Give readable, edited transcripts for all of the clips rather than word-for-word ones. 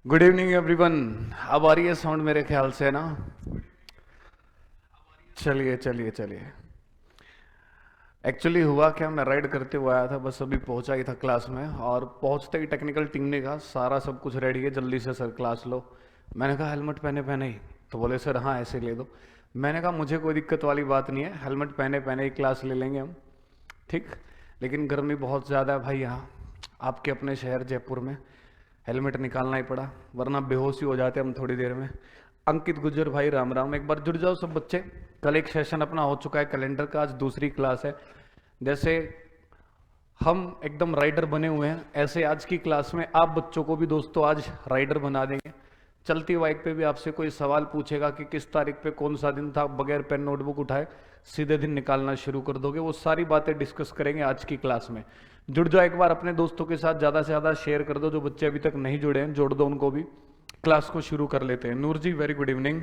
Good evening everyone. अब आ रही है साउंड मेरे ख्याल से ना। चलिए चलिए चलिए। एक्चुअली हुआ क्या, मैं राइड करते हुए आया था, बस अभी पहुंचा ही था क्लास में, और पहुंचते ही टेक्निकल टीम ने कहा सारा सब कुछ रेडी है, जल्दी से सर क्लास लो। मैंने कहा हेलमेट पहने पहने ही? तो बोले सर हाँ ऐसे ले दो। मैंने कहा मुझे कोई दिक्कत वाली बात नहीं है, हेलमेट पहने पहने ही क्लास ले लेंगे हम। ठीक। लेकिन गर्मी बहुत ज़्यादा है भाई यहाँ, आपके अपने शहर जयपुर में हेलमेट निकालना ही पड़ा, वरना बेहोश ही हो जाते हम थोड़ी देर में। अंकित गुज्जर भाई राम राम, एक बार जुड़ जाओ सब बच्चे। कल एक सेशन अपना हो चुका है कैलेंडर का, आज दूसरी क्लास है। जैसे हम एकदम राइडर बने हुए हैं, ऐसे आज की क्लास में आप बच्चों को भी दोस्तों आज राइडर बना देंगे। चलती बाइक पे भी आपसे कोई सवाल पूछेगा कि किस तारीख पे कौन सा दिन था, बगैर पेन नोटबुक उठाए सीधे दिन निकालना शुरू कर दोगे। वो सारी बातें डिस्कस करेंगे आज की क्लास में। जुड़ जाओ एक बार, अपने दोस्तों के साथ ज़्यादा से ज़्यादा शेयर कर दो, जो बच्चे अभी तक नहीं जुड़े हैं जोड़ दो उनको भी। क्लास को शुरू कर लेते हैं। नूर जी वेरी गुड इवनिंग।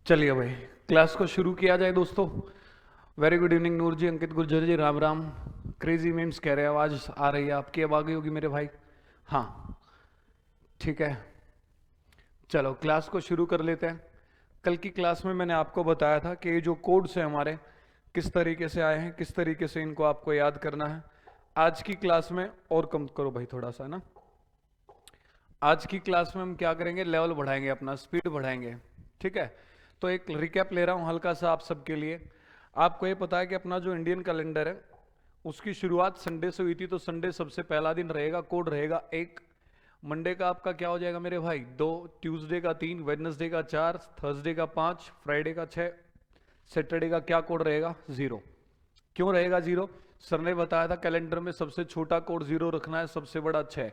चलिए भाई, क्लास को शुरू किया जाए दोस्तों। वेरी गुड इवनिंग नूर जी, अंकित गुर्जर जी राम राम। क्रेजी मीम्स कह रहे हैं आवाज आ रही है आपकी, अब आ गई होगी मेरे भाई। हाँ ठीक है, चलो क्लास को शुरू कर लेते हैं। कल की क्लास में मैंने आपको बताया था कि ये जो कोड्स हैं हमारे किस तरीके से आए हैं, किस तरीके से इनको आपको याद करना है। आज की क्लास में और कम करो भाई थोड़ा सा ना। आज की क्लास में हम क्या करेंगे, लेवल बढ़ाएंगे, अपना स्पीड बढ़ाएंगे। ठीक है, तो एक रिकैप ले रहा हूं हल्का सा आप सबके लिए। आपको ये पता है कि अपना जो इंडियन कैलेंडर है उसकी शुरुआत संडे से हुई थी, तो संडे सबसे पहला दिन रहेगा, कोड रहेगा एक। मंडे का आपका क्या हो जाएगा मेरे भाई, दो। ट्यूसडे का तीन, वेडनेसडे का चार, थर्सडे का पांच, फ्राइडे का छह, सैटरडे का क्या कोड रहेगा, जीरो। क्यों रहेगा जीरो? सर ने बताया था कैलेंडर में सबसे छोटा कोड जीरो रखना है, सबसे बड़ा छह।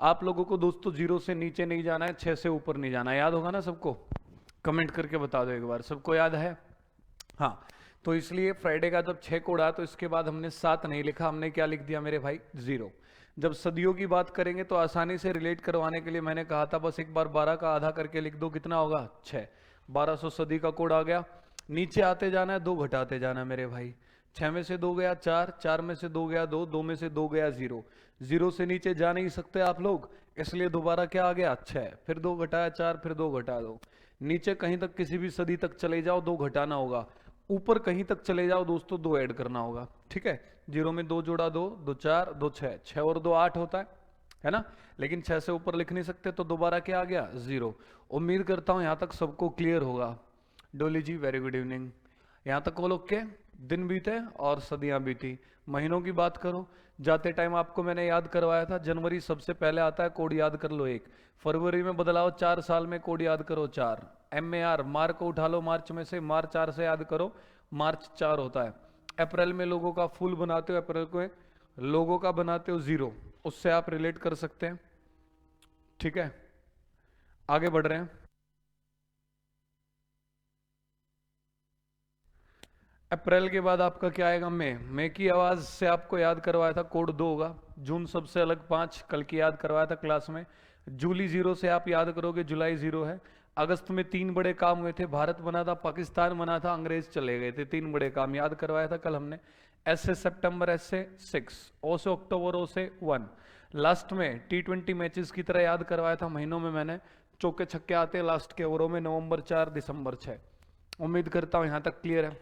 आप लोगों को दोस्तों जीरो से नीचे नहीं जाना है, छह से ऊपर नहीं जाना है, याद होगा ना सबको? कमेंट करके बता दो एक बार, सबको याद है? हाँ। तो इसलिए फ्राइडे का जब छह कोड आया तो इसके बाद हमने सात नहीं लिखा, हमने क्या लिख दिया मेरे भाई, जीरो। जब सदियों की बात करेंगे तो आसानी से रिलेट करवाने के लिए मैंने कहा था बस एक बार 12 का आधा करके लिख दो, कितना होगा, छह। 1200 सदी का कोड आ गया। नीचे आते जाना है, दो घटाते जाना है मेरे भाई। छह में से दो गया चार, चार में से दो गया दो, दो में से दो गया जीरो। जीरो से नीचे जा नहीं सकते आप लोग, इसलिए दोबारा क्या आ गया, छह। फिर दो घटाया चार, फिर दो घटा दो। नीचे कहीं तक किसी भी सदी तक चले जाओ, दो घटाना होगा। ऊपर कहीं तक चले जाओ दोस्तों, दो ऐड करना होगा। ठीक है, जीरो में दो जोड़ा दो, दो चार, दो छह, छह और दो आठ होता है ना? लेकिन छह से ऊपर लिख नहीं सकते, तो दोबारा क्या आ गया, जीरो। उम्मीद करता हूं यहां तक सबको क्लियर होगा। डोली जी वेरी गुड इवनिंग। यहां तक वो लोग के दिन बीते और सदियां बीती। महीनों की बात करो, जाते टाइम आपको मैंने याद करवाया था, जनवरी सबसे पहले आता है, कोड याद कर लो एक। फरवरी में बदलाव, चार साल में कोड याद करो चार। एम ए आर, मार को उठा लो मार्च में से, मार्च चार से याद करो, मार्च चार होता है। अप्रैल में लोगों का फुल बनाते हो, अप्रैल को लोगों का बनाते हो जीरो, उससे आप रिलेट कर सकते हैं। ठीक है, आगे बढ़ रहे हैं। अप्रैल के बाद आपका क्या आएगा, मई की आवाज से आपको याद करवाया था, कोड दो होगा। जून सबसे अलग पांच, कल की याद करवाया था क्लास में। जूली जीरो से आप याद करोगे, जुलाई जीरो है। अगस्त में तीन बड़े काम हुए थे, भारत बना था, पाकिस्तान बना था, अंग्रेज चले गए थे, तीन बड़े काम याद करवाया था कल हमने। एस से सितंबर, एस से सिक्स, ओ से अक्टूबर, ओ से वन। लास्ट में T20 मैचेस की तरह याद करवाया था महीनों में मैंने, चौके छक्के आते लास्ट के ओवरों में, नवंबर चार, दिसंबर छह। उम्मीद करता हूं यहां तक क्लियर है।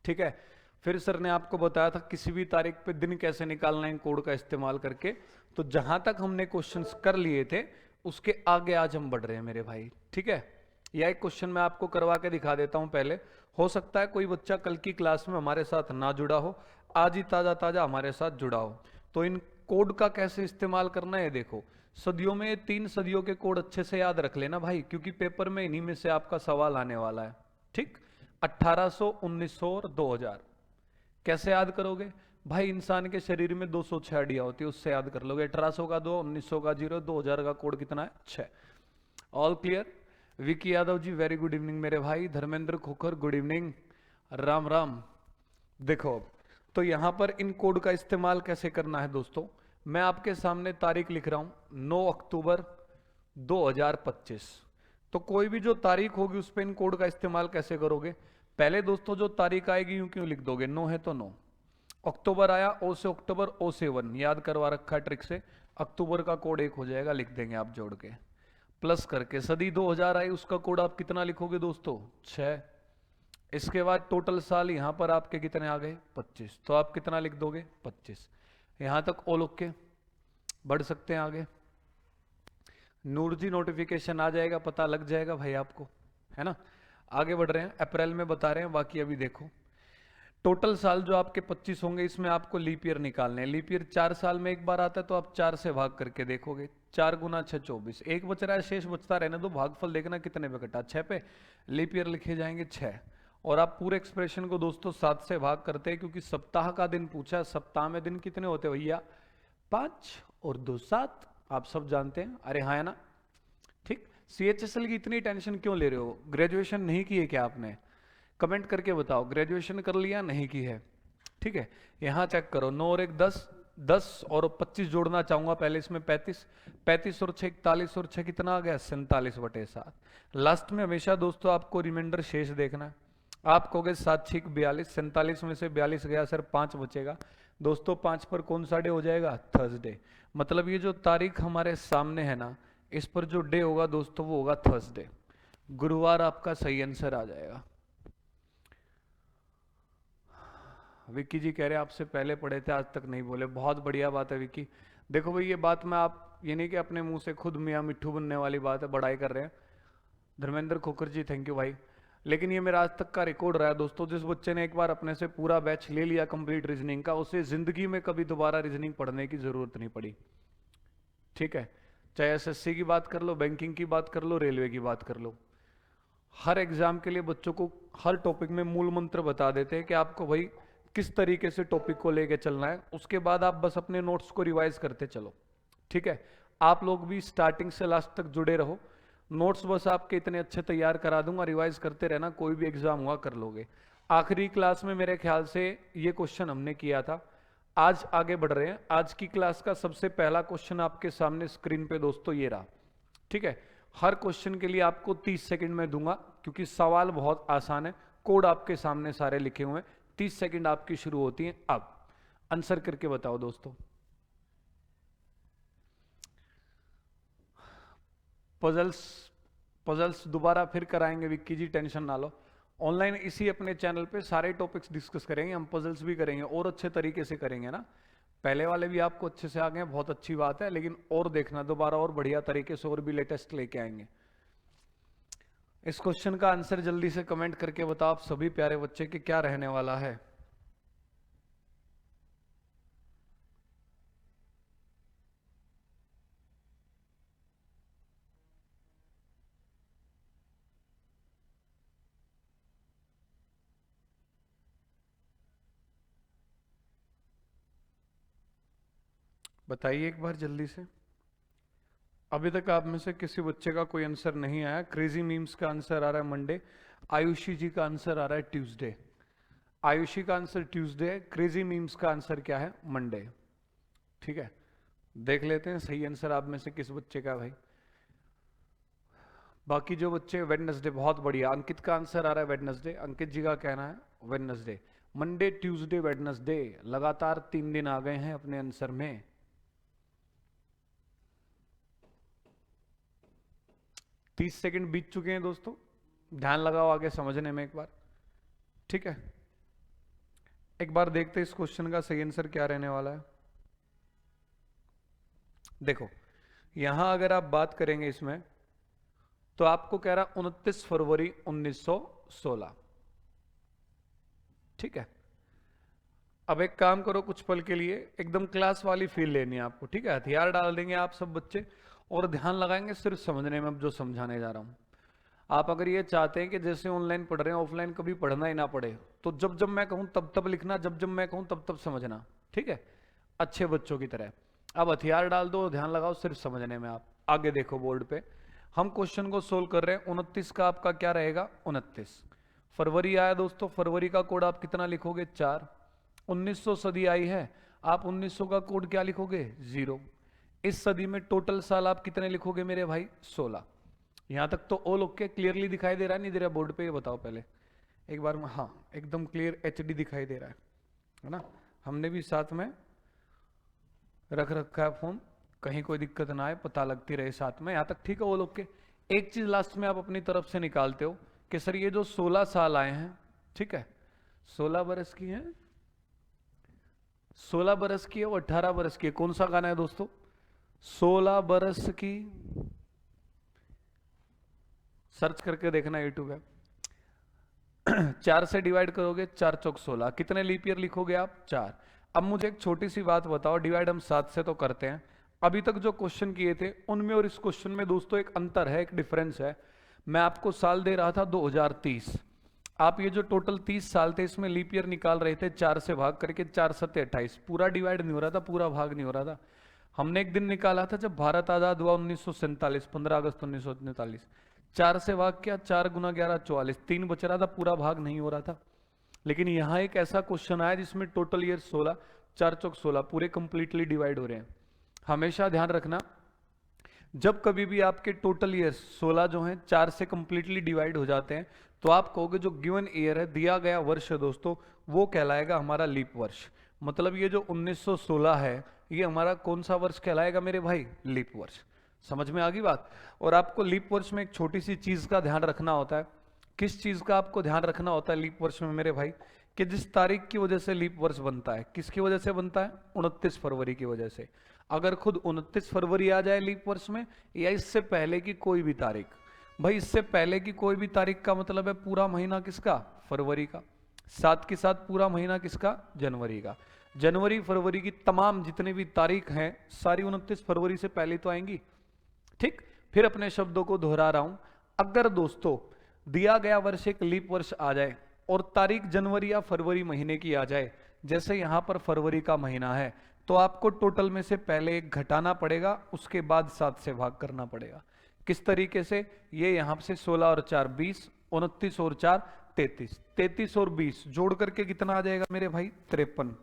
ठीक है, फिर सर ने आपको बताया था किसी भी तारीख पे दिन कैसे निकालना है कोड का इस्तेमाल करके। तो जहां तक हमने क्वेश्चंस कर लिए थे उसके आगे आज हम बढ़ रहे हैं मेरे भाई। ठीक है, यह एक क्वेश्चन मैं आपको करवा के दिखा देता हूं पहले। हो सकता है कोई बच्चा कल की क्लास में हमारे साथ ना जुड़ा हो, आज ही ताजा ताजा हमारे साथ जुड़ा हो। तो इन कोड का कैसे इस्तेमाल करना है देखो। सदियों में ये तीन सदियों के कोड अच्छे से याद रख लेना भाई, क्योंकि पेपर में इन्हीं में से आपका सवाल आने वाला है। ठीक, 1800, 1900 और 2000। कैसे याद करोगे भाई, इंसान के शरीर में 206 हड्डियां होती है, उससे याद कर लोगे। 1800 का दो, 1900 का जीरो, 2000 का कोड कितना है, छह। All clear? Vicky Yadav ji very good evening मेरे भाई। Dharmendra Khokhar good evening, Ram Ram. देखो अब, तो यहां पर इन कोड का इस्तेमाल कैसे करना है दोस्तों। मैं आपके सामने तारीख लिख रहा हूं 9 अक्टूबर 2025। तो कोई भी जो तारीख होगी उस पर इन कोड का इस्तेमाल कैसे करोगे? पहले दोस्तों जो तारीख आएगी यूं क्यों लिख दोगे? 9 है तो 9, अक्टूबर आया ओ से अक्टूबर, ओ से 1 याद करवा रखा है ट्रिक से, अक्टूबर का कोड 1 हो जाएगा, लिख देंगे आप जोड़ के प्लस करके। सदी 2000 आई, उसका कोड आप कितना लिखोगे दोस्तों? 6। इसके बाद टोटल साल यहां पर आपके कितने आ गए? 25। तो आप कितना लिख दोगे? 25। यहां तक ओ लोग के बढ़ सकते हैं आगे। नूर जी नोटिफिकेशन आ जाएगा, पता लग जाएगा भाई आपको, है ना। आगे बढ़ रहे हैं, अप्रैल में बता रहे हैं, बाकी अभी देखो टोटल साल जो आपके 25 होंगे इसमें आपको लीप ईयर निकालने हैं। लीप ईयर 4 साल में एक बार आता है, तो आप 4 से भाग करके देखोगे, 4 गुना 6 24, एक बच रहा है, शेष बचता रहने दो, भागफल देखना कितने पे कटा, 6 पे, लीप ईयर लिखे जाएंगे 6। और आप पूरे एक्सप्रेशन को दोस्तों 7 से भाग करते हैं, क्योंकि सप्ताह का दिन पूछा है। सप्ताह में दिन कितने होते हैं भैया? 5 और 2 7, आप सब जानते हैं, अरे हाँ है ना। ठीक, CHSL की इतनी टेंशन क्यों ले रहे हो? ग्रेजुएशन नहीं की है क्या आपने? कमेंट करके बताओ, ग्रेजुएशन कर लिया नहीं की है? ठीक है, यहां चेक करो, 9 और 1 10, 10 और 25 जोड़ना चाहूंगा पहले इसमें 35, 35 और 6 41 और 6 कितना आ गया? 47/7। लास्ट में हमेशा दोस्तों आपको रिमाइंडर शेष देखना है। आप कहोगे 7 6 42, 47 में से 42 गया सर, 5 बचेगा दोस्तों। 5 पर कौन सा डे हो जाएगा? थर्सडे। मतलब ये जो तारीख हमारे सामने है ना, इस पर जो डे होगा दोस्तों वो होगा थर्सडे, गुरुवार आपका सही आंसर आ जाएगा। विक्की जी कह रहे हैं आपसे पहले पढ़े थे आज तक नहीं बोले, बहुत बढ़िया बात है विक्की। देखो भाई ये बात मैं आप ये नहीं कि अपने मुंह से खुद मियाँ मिट्ठू बनने वाली बात है, बड़ाई कर रहे हैं। धर्मेंद्र खोकर जी थैंक यू भाई। लेकिन ये मेरा आज तक का रिकॉर्ड रहा है दोस्तों, जिस बच्चे ने एक बार अपने से पूरा बैच ले लिया कंप्लीट रीजनिंग का, उसे जिंदगी में कभी दोबारा रीजनिंग पढ़ने की जरूरत नहीं पड़ी। ठीक है, चाहे SSC की बात कर लो, बैंकिंग की बात कर लो, रेलवे की बात कर लो, हर एग्जाम के लिए बच्चों को हर टॉपिक में मूल मंत्र बता देते हैं कि आपको भाई किस तरीके से टॉपिक को लेके चलना है। उसके बाद आप बस अपने नोट्स को रिवाइज करते चलो। ठीक है, आप लोग भी स्टार्टिंग से लास्ट तक जुड़े रहो, नोट्स बस आपके इतने अच्छे तैयार करा दूंगा, रिवाइज करते रहना, कोई भी एग्जाम हुआ कर लोगे। आखिरी क्लास में मेरे ख्याल से ये क्वेश्चन हमने किया था। आज आगे बढ़ रहे हैं, आज की क्लास का सबसे पहला क्वेश्चन आपके सामने स्क्रीन पे दोस्तों ये रहा। ठीक है, हर क्वेश्चन के लिए आपको 30 सेकंड में दूंगा, क्योंकि सवाल बहुत आसान है, कोड आपके सामने सारे लिखे हुए हैं। 30 सेकंड आपकी शुरू होती है अब। आंसर करके बताओ दोस्तों। पजल्स दोबारा फिर कराएंगे विक्की जी, टेंशन ना लो। ऑनलाइन इसी अपने चैनल पे सारे टॉपिक्स डिस्कस करेंगे, हम पजल्स भी करेंगे और अच्छे तरीके से करेंगे ना। पहले वाले भी आपको अच्छे से आ गए, बहुत अच्छी बात है, लेकिन और देखना दोबारा और बढ़िया तरीके से और भी लेटेस्ट लेके आएंगे। इस क्वेश्चन का आंसर जल्दी से कमेंट करके बताओ आप सभी प्यारे बच्चे कि क्या रहने वाला है। बताइए एक बार जल्दी से। अभी तक आप में से किसी बच्चे का कोई आंसर नहीं आया। क्रेजी मीम्स का आंसर आ रहा है मंडे, आयुषी जी का आंसर आ रहा है ट्यूसडे। आयुषी का आंसर ट्यूसडे है, क्रेजी मीम्स का आंसर क्या है? मंडे। ठीक है, देख लेते हैं सही आंसर आप में से किस बच्चे का है भाई। बाकी जो बच्चे वेडनेसडे, बहुत बढ़िया। अंकित का आंसर आ रहा है वेडनेसडे, अंकित जी का कहना है वेडनेसडे। मंडे ट्यूसडे वेडनेसडे, लगातार 3 दिन आ गए हैं अपने आंसर में। 30 सेकंड बीत चुके हैं दोस्तों, ध्यान लगाओ आगे समझने में एक बार। ठीक है, एक बार देखते हैं इस क्वेश्चन का सही आंसर क्या रहने वाला है। देखो यहां अगर आप बात करेंगे इसमें, तो आपको कह रहा 29 फरवरी 1916। ठीक है, अब एक काम करो, कुछ पल के लिए एकदम क्लास वाली फील लेनी है आपको। ठीक है, हथियार डाल देंगे आप सब बच्चे और ध्यान लगाएंगे सिर्फ समझने में, अब जो समझाने जा रहा हूं। आप अगर ये चाहते हैं कि जैसे ऑनलाइन पढ़ रहे हैं ऑफलाइन कभी पढ़ना ही ना पड़े, तो जब जब मैं कहूं तब तब लिखना, जब जब मैं कहूं तब तब समझना। ठीक है, अच्छे बच्चों की तरह। अब हथियार डाल दो, ध्यान लगाओ सिर्फ समझने में। आप आगे देखो बोर्ड पे, हम क्वेश्चन को सोल्व कर रहे हैं। 29 का आपका क्या रहेगा? 29 फरवरी आया दोस्तों, फरवरी का कोड आप कितना लिखोगे? 4। 1900 सदी आई है, आप 1900 का कोड क्या लिखोगे? 0। इस सदी में टोटल साल आप कितने लिखोगे मेरे भाई? 16। यहां तक तो ऑल ओके, क्लियरली दिखाई दे रहा है नहीं दे रहा बोर्ड पे? ये बताओ पहले एक बार में। हाँ एकदम क्लियर एचडी दिखाई दे रहा है ना? हमने भी साथ में रख रखा है फोन, कहीं कोई दिक्कत ना आए, पता लगती रहे साथ में। यहां तक ठीक है ऑल ओके। एक चीज लास्ट में आप अपनी तरफ से निकालते हो कि सर ये जो 16 साल आए हैं, ठीक है, 16 बरस की है, 16 बरस की है और 18 बरस की है। कौन सा गाना है दोस्तों? 16 बरस की, सर्च करके देखना यूट्यूब है। 4 से डिवाइड करोगे, 4 चौक 16, कितने लीप ईयर लिखोगे आप? 4। अब मुझे एक छोटी सी बात बताओ, डिवाइड हम 7 से तो करते हैं, अभी तक जो क्वेश्चन किए थे उनमें और इस क्वेश्चन में दोस्तों एक अंतर है, एक डिफरेंस है। मैं आपको साल दे रहा था 2030, आप ये जो टोटल 30 साल थे इसमें लीप ईयर निकाल रहे थे 4 से भाग करके, 4 सत्ते 28, पूरा डिवाइड नहीं हो रहा था, पूरा भाग नहीं हो रहा था। हमने एक दिन निकाला था जब भारत आजाद हुआ 1947, 15 अगस्त 1947, 4 से भाग किया, 4 गुना 11 44, 3 बच रहा था, पूरा भाग नहीं हो रहा था। लेकिन यहां एक ऐसा क्वेश्चन आया जिसमें टोटल ईयर 16, 4 चौक 16 पूरे कंप्लीटली डिवाइड हो रहे हैं। हमेशा ध्यान रखना, जब कभी भी आपके टोटल ईयर 16 जो हैं 4 से कंप्लीटली डिवाइड हो जाते हैं, तो आप कहोगे जो गिवन ईयर है, दिया गया वर्ष है दोस्तों, वो कहलाएगा हमारा लीप वर्ष। मतलब ये जो 1916 है, ये हमारा कौन सा वर्ष कहलाएगा मेरे भाई? लीप वर्ष। समझ में आ गई बात? और आपको लीप वर्ष में एक छोटी सी चीज का ध्यान रखना होता है। किस चीज का आपको ध्यान रखना होता है लीप वर्ष में मेरे भाई? कि जिस तारीख की वजह से लीप वर्ष बनता है, किसकी वजह से बनता है? 29 फरवरी की वजह से। अगर खुद 29 फरवरी आ जाए लीप वर्ष में, या इससे पहले की कोई भी तारीख, भाई इससे पहले की कोई भी तारीख का मतलब है पूरा महीना किसका? फरवरी का। साथ के साथ पूरा महीना किसका? जनवरी का। जनवरी फरवरी की तमाम जितनी भी तारीख हैं सारी 29 फरवरी से पहले तो आएंगी। ठीक, फिर अपने शब्दों को दोहरा रहा हूं, अगर दोस्तों दिया गया वर्ष एक लीप वर्ष आ जाए और तारीख जनवरी या फरवरी महीने की आ जाए, जैसे यहां पर फरवरी का महीना है, तो आपको टोटल में से पहले एक घटाना पड़ेगा, उसके बाद 7 से भाग करना पड़ेगा। किस तरीके से? ये यहां से 16 और 4 20, 29 और 4 33, 33 और 20 जोड़ करके कितना आ जाएगा मेरे भाई? 53।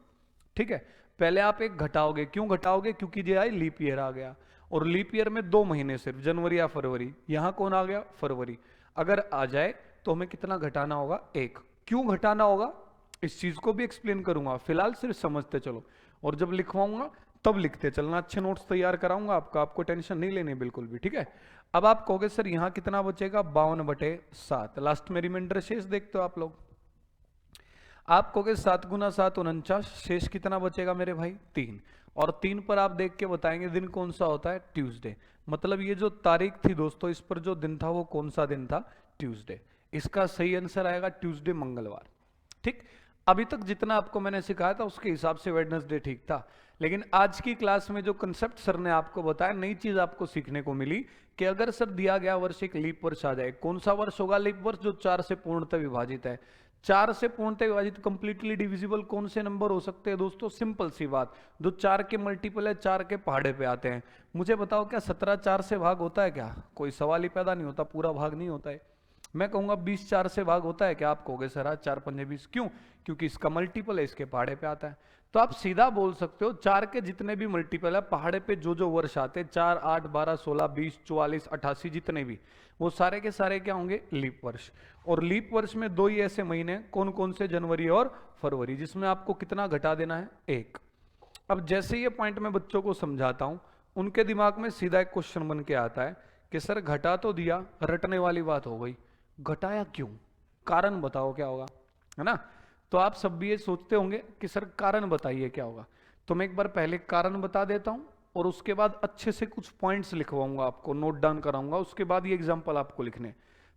ठीक है, पहले आप एक घटाओगे, क्यों घटाओगे? क्योंकि ये आई लीप ईयर आ गया, और लीप ईयर में 2 महीने सिर्फ, जनवरी या फरवरी। यहां कौन आ गया? फरवरी। अगर आ जाए तो हमें कितना घटाना होगा? 1। क्यों घटाना होगा इस चीज को भी एक्सप्लेन करूंगा, फिलहाल सिर्फ समझते चलो, और जब लिखवाऊंगा तब लिखते चलना। अच्छे नोट्स तैयार कराऊंगा आपको टेंशन नहीं लेनी बिल्कुल भी, ठीक है। अब आप कहोगे सर यहां कितना बचेगा? 52/7। लास्ट में रिमाइंडर शेष देखते हो आप लोग, आप कहोगे 7 गुना 7 49, शेष कितना बचेगा मेरे भाई? 3। और 3 पर आप देख के बताएंगे दिन कौन सा होता है? ट्यूसडे। मतलब ये जो तारीख थी दोस्तों, इस पर जो दिन था वो कौन सा दिन था? ट्यूसडे। इसका सही आंसर आएगा ट्यूसडे, मंगलवार। ठीक, अभी तक जितना आपको मैंने सिखाया था उसके हिसाब से वेडनेसडे ठीक था, लेकिन आज की क्लास में जो कंसेप्ट सर ने आपको बताया, नई चीज आपको सीखने को मिली कि अगर सर दिया गया वर्ष एक लीप वर्ष आ जाए, कौन सा वर्ष होगा लीप वर्ष? जो 4 से पूर्णतः विभाजित है। 4 से पूर्णतः विभाजित कंप्लीटली डिविजिबल कौन से नंबर हो सकते हैं दोस्तों? सिंपल सी बात, जो 4 के मल्टीपल है, 4 के पहाड़े पे आते हैं। मुझे बताओ क्या 17 4 से भाग होता है क्या? कोई सवाल ही पैदा नहीं होता, पूरा भाग नहीं होता है। मैं कहूंगा 20 4 से भाग होता है क्या? आप कहोगे सर आज 4 पंजे 20, क्यों? क्योंकि इसका मल्टीपल है, इसके पहाड़े पे आता है। तो आप सीधा बोल सकते हो 4 के जितने भी मल्टीपल है, पहाड़े पे जो जो वर्ष आते हैं, 4 8 12 16 20 44 88 जितने भी, वो सारे के सारे क्या होंगे? लीप वर्ष। और लीप वर्ष में 2 ही ऐसे महीने, कौन कौन से? जनवरी और फरवरी, जिसमें आपको कितना घटा देना है? 1। अब जैसे ये पॉइंट मैं बच्चों को समझाता हूं, उनके दिमाग में सीधा एक क्वेश्चन बन के आता है कि सर घटा तो दिया, रटने वाली बात हो गई, घटाया क्यों? कारण बताओ क्या होगा, है ना? तो आप सब भी ये सोचते होंगे कि सर कारण बताइए क्या होगा। तो मैं एक बार पहले कारण बता देता हूं और उसके बाद अच्छे से कुछ पॉइंट्स लिखवाऊंगा, आपको नोट डाउन कराऊंगा, उसके बाद ये एग्जांपल आपको लिखने,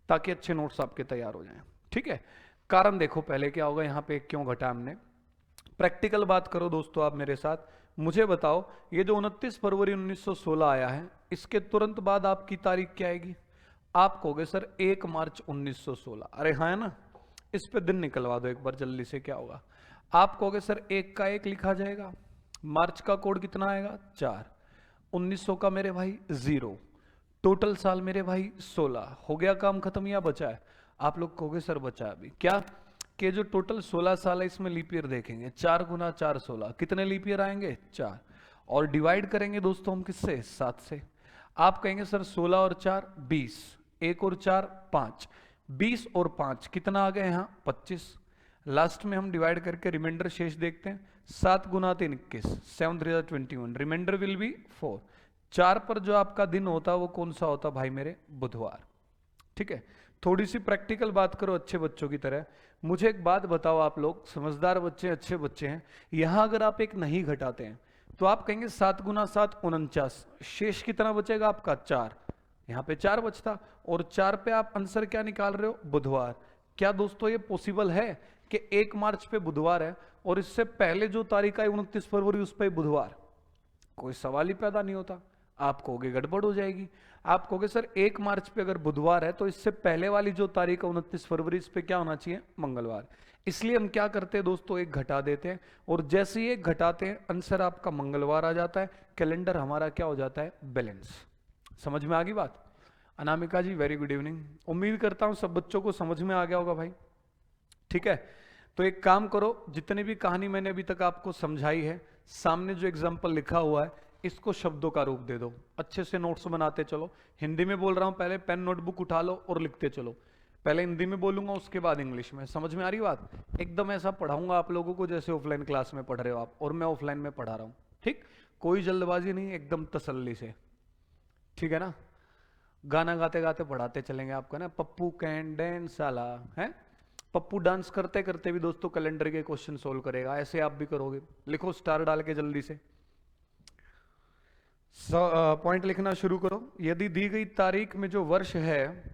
ताकि अच्छे नोट्स आपके तैयार हो जाएं। ठीक है, कारण देखो पहले क्या होगा, यहाँ पे क्यों घटा हमने। प्रैक्टिकल बात करो दोस्तों आप मेरे साथ, मुझे बताओ ये जो 29 फरवरी 1916 आया है, इसके तुरंत बाद आपकी तारीख क्या आएगी? आप कहोगे सर 1 मार्च 1916। अरे हाँ, है ना? इस पे दिन निकलवा दो एक बार जल्दी से, क्या होगा? आप कहोगे सर 1 का 1 लिखा जाएगा, मार्च का कोड कितना आएगा? 4, 1900 का मेरे भाई 0, टोटल साल मेरे भाई 16। हो गया काम खत्म या बचा है? आप लोग कहोगे सर बचा है अभी क्या? के जो टोटल 16 साल है इसमें लीप ईयर देखेंगे, 4 गुना 4 16, कितने लीप ईयर आएंगे 4, और डिवाइड करेंगे दोस्तों हम किससे 7 से। आप कहेंगे सर 16 और 4 20, 1 और 4 5, 20 और 5 कितना आ गया यहाँ 25। लास्ट में हम डिवाइड करके रिमाइंडर शेष देखते हैं, 7 गुना 3 21, 7 3 21, रिमाइंडर विल बी 4। 4 पर जो आपका दिन होता है वो कौन सा होता भाई मेरे, बुधवार। ठीक है, थोड़ी सी प्रैक्टिकल बात करो अच्छे बच्चों की तरह। मुझे एक बात बताओ, आप लोग समझदार बच्चे अच्छे बच्चे हैं, यहां अगर आप एक नहीं घटाते हैं तो आप कहेंगे 7 गुना 7 49, शेष कितना बचेगा आपका 4, यहां पे 4 बचता, और 4 पे आप आंसर क्या निकाल रहे हो बुधवार। क्या दोस्तों ये पॉसिबल है कि 1 मार्च पे बुधवार है और इससे पहले जो तारीख आई 29 फरवरी उस पर बुधवार, कोई सवाल ही पैदा नहीं होता। आप कहोगे गड़बड़ हो जाएगी, आप कहोगे सर 1 मार्च पे अगर बुधवार है तो इससे पहले वाली जो तारीख है 29 फरवरी, इस पे क्या होना चाहिए मंगलवार। इसलिए हम क्या करते हैं दोस्तों, एक घटा देते हैं, और जैसे ही एक घटाते हैं आंसर आपका मंगलवार आ जाता है, कैलेंडर हमारा क्या हो जाता है बैलेंस। समझ में आ गई बात। अनामिका जी वेरी गुड इवनिंग, उम्मीद करता हूं सब बच्चों को समझ में आ गया होगा भाई। ठीक है, तो एक काम करो, जितनी भी कहानी मैंने अभी तक आपको समझाई है, सामने जो एग्जाम्पल लिखा हुआ है इसको शब्दों का रूप दे दो, अच्छे से नोट्स बनाते चलो। हिंदी में बोल रहा हूं, पहले पेन नोटबुक उठा लो और लिखते चलो। पहले हिंदी में बोलूंगा उसके बाद इंग्लिश में। समझ में आ रही बात। एकदम ऐसा पढ़ाऊंगा आप लोगों को जैसे ऑफलाइन क्लास में पढ़ रहे हो आप, और मैं ऑफलाइन में पढ़ा रहा हूं। ठीक, कोई जल्दबाजी नहीं, एकदम तसल्ली से। ठीक है ना, गाना गाते गाते पढ़ाते चलेंगे आपको ना। पप्पू कैन डांस साला है, पप्पू डांस करते करते भी दोस्तों कैलेंडर के क्वेश्चन सोल्व करेगा, ऐसे आप भी करोगे। लिखो स्टार डाल के जल्दी से, पॉइंट लिखना शुरू करो। यदि दी गई तारीख में जो वर्ष है,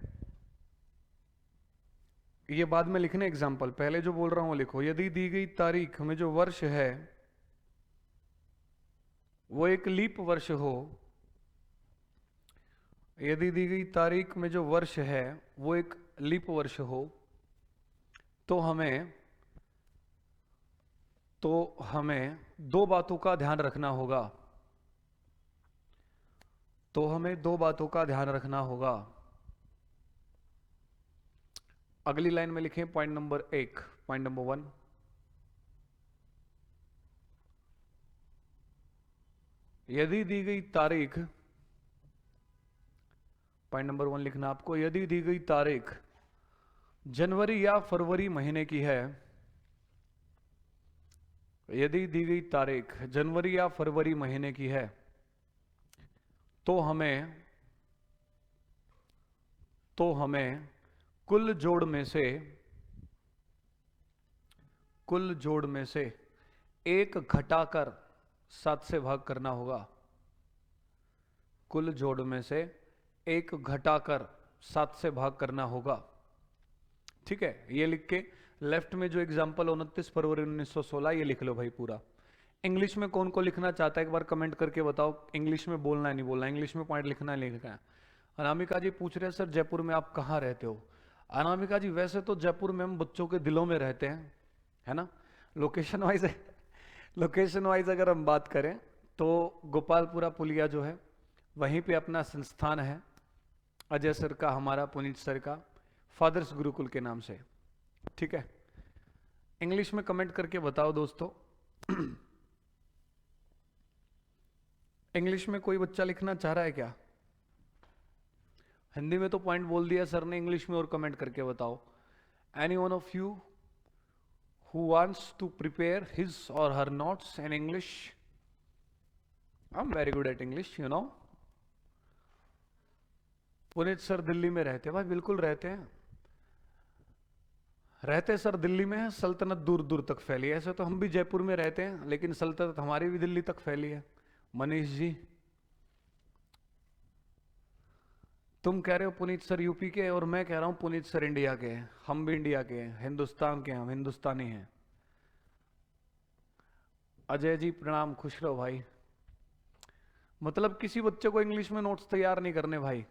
ये बाद में लिखने एग्जाम्पल, पहले जो बोल रहा हूं लिखो। यदि दी गई तारीख में जो वर्ष है वो एक लीप वर्ष हो, यदि दी गई तारीख में जो वर्ष है वो एक लीप वर्ष हो, तो हमें दो बातों का ध्यान रखना होगा। तो हमें दो बातों का ध्यान रखना होगा। अगली लाइन में लिखें पॉइंट नंबर 1, पॉइंट नंबर 1, यदि दी गई तारीख, पॉइंट नंबर 1 लिखना आपको, यदि दी गई तारीख जनवरी या फरवरी महीने की है, यदि दी गई तारीख जनवरी या फरवरी महीने की है, तो हमें कुल जोड़ में से एक घटाकर 7 से भाग करना होगा। कुल जोड़ में से एक घटाकर 7 से भाग करना होगा। ठीक है, ये लिख के लेफ्ट में जो एग्जांपल 29 फरवरी 1916, ये लिख लो भाई पूरा। इंग्लिश में कौन को लिखना चाहता है एक बार कमेंट करके बताओ। इंग्लिश में बोलना है नहीं बोलना, इंग्लिश में पॉइंट लिखना है नहीं लिखना है। अनामिका जी पूछ रहे हैं सर जयपुर में आप कहाँ रहते हो। अनामिका जी वैसे तो जयपुर में हम बच्चों के दिलों में रहते हैं, है ना। लोकेशन वाइज अगर हम बात करें तो गोपालपुरा पुलिया जो है वहीं पे अपना संस्थान है, अजय सर का, हमारा पुनीत सर का, फादर्स गुरुकुल के नाम से। ठीक है, इंग्लिश में कमेंट करके बताओ दोस्तों। इंग्लिश में कोई बच्चा लिखना चाह रहा है क्या? हिंदी में तो पॉइंट बोल दिया सर ने, इंग्लिश में और कमेंट करके बताओ। Any one of you who wants to prepare his or her notes in English? I am very good at English, you know. Puneet sir Delhi में रहते हैं भाई, बिल्कुल रहते हैं, रहते सर दिल्ली में है। सल्तनत दूर दूर तक फैली है। ऐसे तो हम भी जयपुर में रहते हैं, लेकिन सल्तनत हमारी भी दिल्ली तक फैली है। मनीष जी तुम कह रहे हो पुनीत सर यूपी के, और मैं कह रहा हूं पुनीत सर इंडिया के हैं। हम भी इंडिया के हैं, हिंदुस्तान के हैं, हम हिंदुस्तानी हैं। अजय जी प्रणाम, खुश रहो भाई। मतलब किसी बच्चे को इंग्लिश में नोट्स तैयार नहीं करने भाई।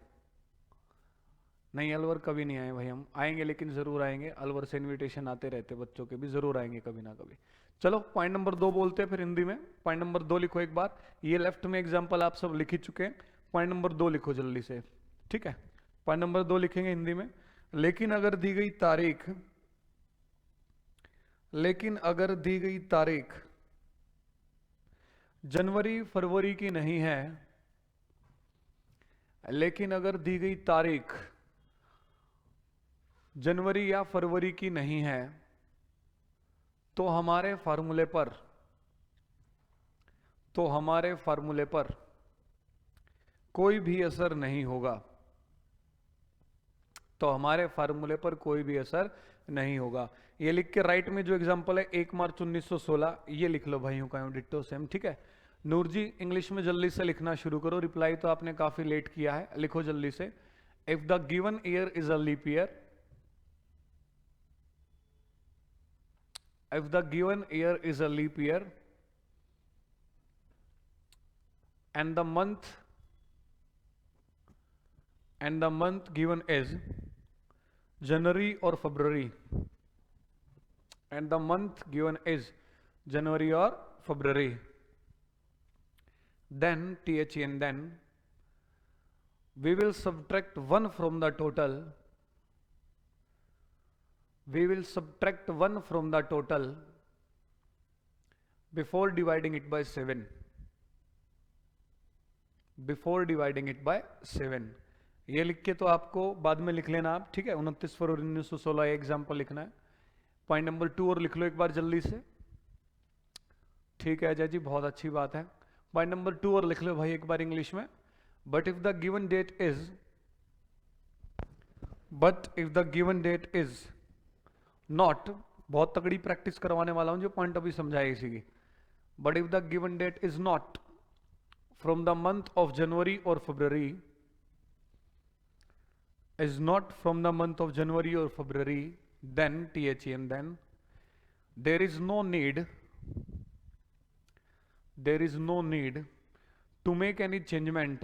नहीं, अलवर कभी नहीं आए भाई, हम आएंगे लेकिन जरूर आएंगे। अलवर से इनविटेशन आते रहते बच्चों के भी, जरूर आएंगे कभी ना कभी। चलो पॉइंट नंबर 2 बोलते हैं फिर हिंदी में। पॉइंट नंबर 2 लिखो एक बार। ये लेफ्ट में एग्जांपल आप सब लिख ही चुके हैं, पॉइंट नंबर 2 लिखो जल्दी से। ठीक है, पॉइंट नंबर 2 लिखेंगे हिंदी में। लेकिन अगर दी गई तारीख लेकिन अगर दी गई तारीख जनवरी फरवरी की नहीं है, लेकिन अगर दी गई तारीख जनवरी या फरवरी की नहीं है, तो हमारे फार्मूले पर कोई भी असर नहीं होगा। तो हमारे फार्मूले पर कोई भी असर नहीं होगा। ये लिख के राइट में जो एग्जांपल है 1 मार्च 1916, ये लिख लो भाइयों का डिट्टो सेम, ठीक है। नूर जी इंग्लिश में जल्दी से लिखना शुरू करो, रिप्लाई तो आपने काफी लेट किया है, लिखो जल्दी से। If the given year is a leap year, if the given year is a leap year and the month given is January or February, and the month given is January or February, then THN, then we will subtract 1 from the total. We will subtract 1 from the total before dividing it by 7. Before dividing it by 7, ये लिख के तो आपको बाद में लिख लेना आप, ठीक है। 29 फरवरी 1916 एग्जाम्पल लिखना है। पॉइंट नंबर 2 और लिख लो एक बार जल्दी से, ठीक है अजय जी, बहुत अच्छी बात है। पॉइंट नंबर 2 और लिख लो भाई एक बार इंग्लिश में। But if the given date is not, बहुत तगड़ी प्रैक्टिस करवाने वाला हूं जो पॉइंट अभी समझाए इसी की। But if the given date is not from the month of January और February, is not from the month of January or February, then THEN, then there is no need to make any changement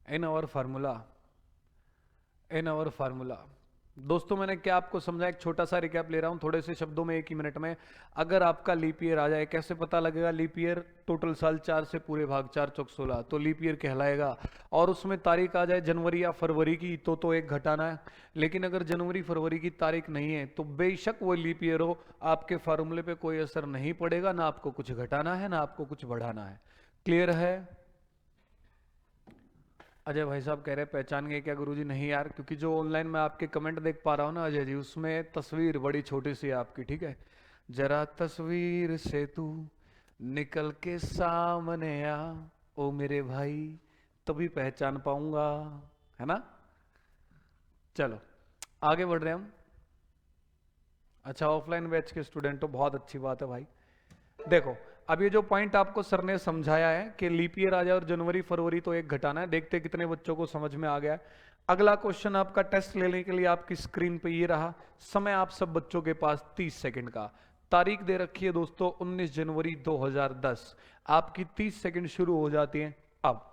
in our formula. दोस्तों मैंने क्या आपको समझा, एक छोटा सा recap ले रहा हूं थोड़े से शब्दों में, एक ही मिनट में। अगर आपका लीप ईयर आ जाए, कैसे पता लगेगा? लीप ईयर टोटल साल 4 से पूरे भाग 4 चौक 16, तो लीप ईयर कहलाएगा। और उसमें तारीख आ जाए जनवरी या फरवरी की, तो एक घटाना है। लेकिन अगर जनवरी फरवरी की तारीख नहीं है, तो बेशक वो लीप ईयर हो, आपके फार्मूले पे कोई असर नहीं पड़ेगा, ना आपको कुछ घटाना है ना आपको कुछ बढ़ाना है। क्लियर है? अजय भाई साहब कह रहे हैं पहचान गए क्या गुरुजी? नहीं यार, क्योंकि जो ऑनलाइन मैं आपके कमेंट देख पा रहा हूँ ना अजय जी, उसमें तस्वीर बड़ी छोटी सी है आपकी, ठीक है। जरा तस्वीर से तू निकल के सामने आ ओ मेरे भाई, तभी पहचान पाऊंगा, है ना। चलो आगे बढ़ रहे हैं हम। अच्छा ऑफलाइन बैच के स्टूडेंट हो, बहुत अच्छी बात है भाई। देखो अब ये जो पॉइंट आपको सर ने समझाया है कि लीप ईयर आ जाए और जनवरी फरवरी तो एक घटाना है, देखते कितने बच्चों को समझ में आ गया। अगला क्वेश्चन आपका टेस्ट लेने के लिए आपकी स्क्रीन पे ये रहा। समय आप सब बच्चों के पास 30 सेकंड का। तारीख दे रखी है दोस्तों 19 जनवरी 2010। आपकी 30 सेकंड शुरू हो जाती है अब।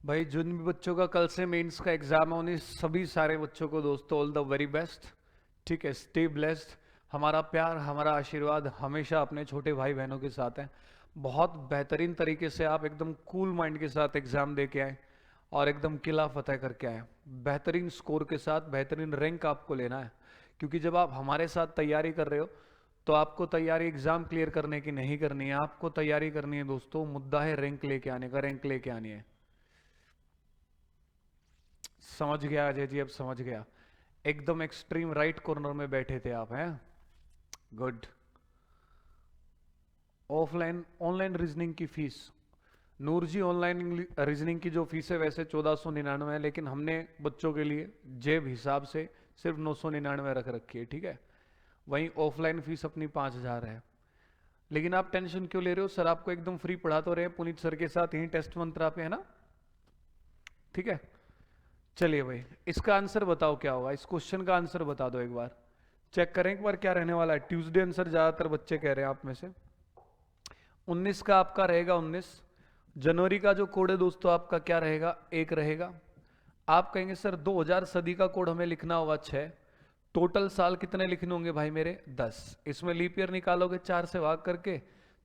भाई जिन भी बच्चों का कल से मेंस का एग्जाम है, उन्हें सभी सारे बच्चों को दोस्तों ऑल द वेरी बेस्ट, ठीक है। Stay blessed. हमारा प्यार हमारा आशीर्वाद हमेशा अपने छोटे भाई बहनों के साथ है। बहुत बेहतरीन तरीके से आप एकदम कूल माइंड के साथ एग्जाम दे के आए और एकदम किला फतेह करके आए, बेहतरीन स्कोर के साथ बेहतरीन रैंक आपको लेना है। क्योंकि जब आप हमारे साथ तैयारी कर रहे हो तो आपको तैयारी एग्जाम क्लियर करने की नहीं करनी है, आपको तैयारी करनी है दोस्तों, मुद्दा है रैंक लेके आने का, रैंक लेके आनी है। समझ गया अजय जी? अब समझ गया। एकदम एक्सट्रीम राइट कॉर्नर में बैठे थे आप, हैं? गुड। ऑफलाइन ऑनलाइन रीजनिंग की फीस, नूर जी ऑनलाइन रीजनिंग की जो फीस है वैसे 1499 है, लेकिन हमने बच्चों के लिए जेब हिसाब से सिर्फ 999 रख रखी है, ठीक है। वहीं ऑफलाइन फीस अपनी 5000 है। लेकिन आप टेंशन क्यों ले रहे हो? सर आपको एकदम फ्री पढ़ा तो रहे पुनीत सर के साथ, यही टेस्ट मंत्रा पे, है ना, ठीक है। चलिए भाई इसका आंसर बताओ क्या होगा, इस क्वेश्चन का आंसर बता दो एक बार। चेक करें एक बार क्या रहने वाला है। ट्यूसडे आंसर ज्यादातर बच्चे कह रहे हैं आप में से। 19 का आपका रहेगा 19। जनवरी का जो कोड है दोस्तों आपका क्या रहेगा, 1 रहेगा। आप कहेंगे सर 2000 सदी का कोड हमें लिखना होगा 6। टोटल साल कितने लिखने होंगे भाई मेरे, 10। इसमें लीप ईयर निकालोगे 4 से भाग करके,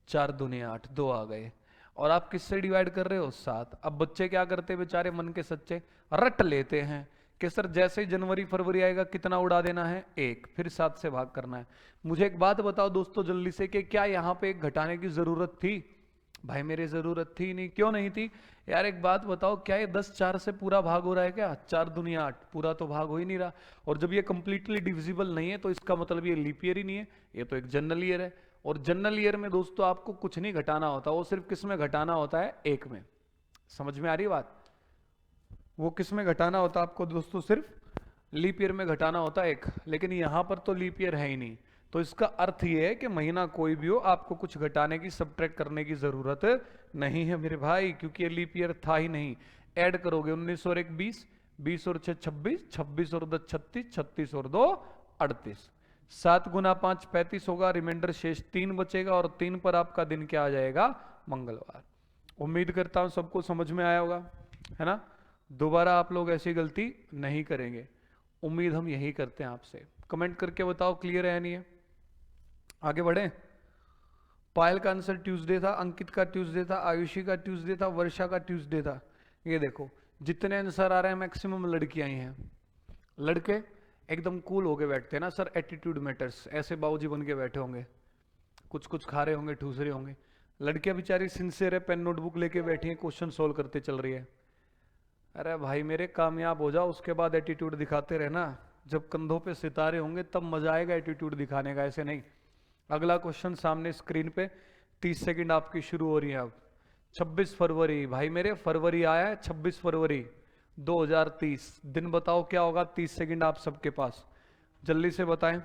4 दूनी 8, 2 आ गए। और आप किससे डिवाइड कर रहे हो, 7। अब बच्चे क्या करते हैं बेचारे मन के सच्चे, रट लेते हैं कि सर जैसे ही जनवरी फरवरी आएगा कितना उड़ा देना है, 1, फिर 7 से भाग करना है। मुझे एक बात बताओ दोस्तों जल्दी से, कि क्या यहाँ पे एक घटाने की जरूरत थी, भाई मेरे जरूरत थी नहीं। क्यों नहीं थी यार, एक बात बताओ, क्या ये 10 4 से पूरा भाग हो रहा है क्या, 4 दुनिया 8, पूरा तो भाग हो ही नहीं रहा। और जब ये कंप्लीटली डिविजिबल नहीं है तो इसका मतलब ये लीप ईयर ही नहीं है, ये तो एक जनरल ईयर है। और जनरल ईयर में दोस्तों आपको कुछ नहीं घटाना होता, वो सिर्फ किस में घटाना होता है, 1 में। समझ में आ रही बात, वो किस में घटाना होता है आपको दोस्तों, सिर्फ लीप ईयर में घटाना होता है 1। लेकिन यहां पर तो लीप ईयर है ही नहीं, तो इसका अर्थ ये है कि महीना कोई भी हो आपको कुछ घटाने की, सब्ट्रैक्ट करने की जरूरत नहीं है मेरे भाई, क्योंकि ये लीप ईयर था ही नहीं। ऐड करोगे 19 और 1 20, 20 और 6 26, 26 और 10 36, 36 और 2 38, 7 गुना 5 35 होगा, रिमाइंडर शेष 3 बचेगा, और 3 पर आपका दिन क्या आ जाएगा, मंगलवार। उम्मीद करता हूं सबको समझ में आया होगा, है ना। दोबारा आप लोग ऐसी गलती नहीं करेंगे, उम्मीद हम यही करते हैं आपसे। कमेंट करके बताओ क्लियर है नहीं है, आगे बढ़े। पायल का आंसर ट्यूसडे था, अंकित का ट्यूसडे था, आयुषी का ट्यूसडे था, वर्षा का ट्यूसडे था। ये देखो जितने आंसर आ रहे हैं मैक्सिमम लड़कियां ही हैं। लड़के एकदम कूल होके बैठते हैं ना सर, एटीट्यूड मैटर्स, ऐसे बाबूजी बन के बैठे होंगे, कुछ कुछ खा रहे होंगे, ठूस रहे होंगे। लड़कियां बेचारी सिंसियर है, पेन नोटबुक लेके बैठी है, क्वेश्चन सोल्व करते चल रही है। अरे भाई मेरे कामयाब हो जाओ, उसके बाद एटीट्यूड दिखाते रहना। जब कंधों पे सितारे होंगे तब मजा आएगा एटीट्यूड दिखाने का, ऐसे नहीं। अगला क्वेश्चन सामने स्क्रीन पे, 30 सेकंड आपकी शुरू हो रही है अब। 26 फरवरी, भाई मेरे फरवरी आया है, 26 फरवरी 2030। दिन बताओ क्या होगा, 30 सेकंड आप सबके पास, जल्दी से बताएं।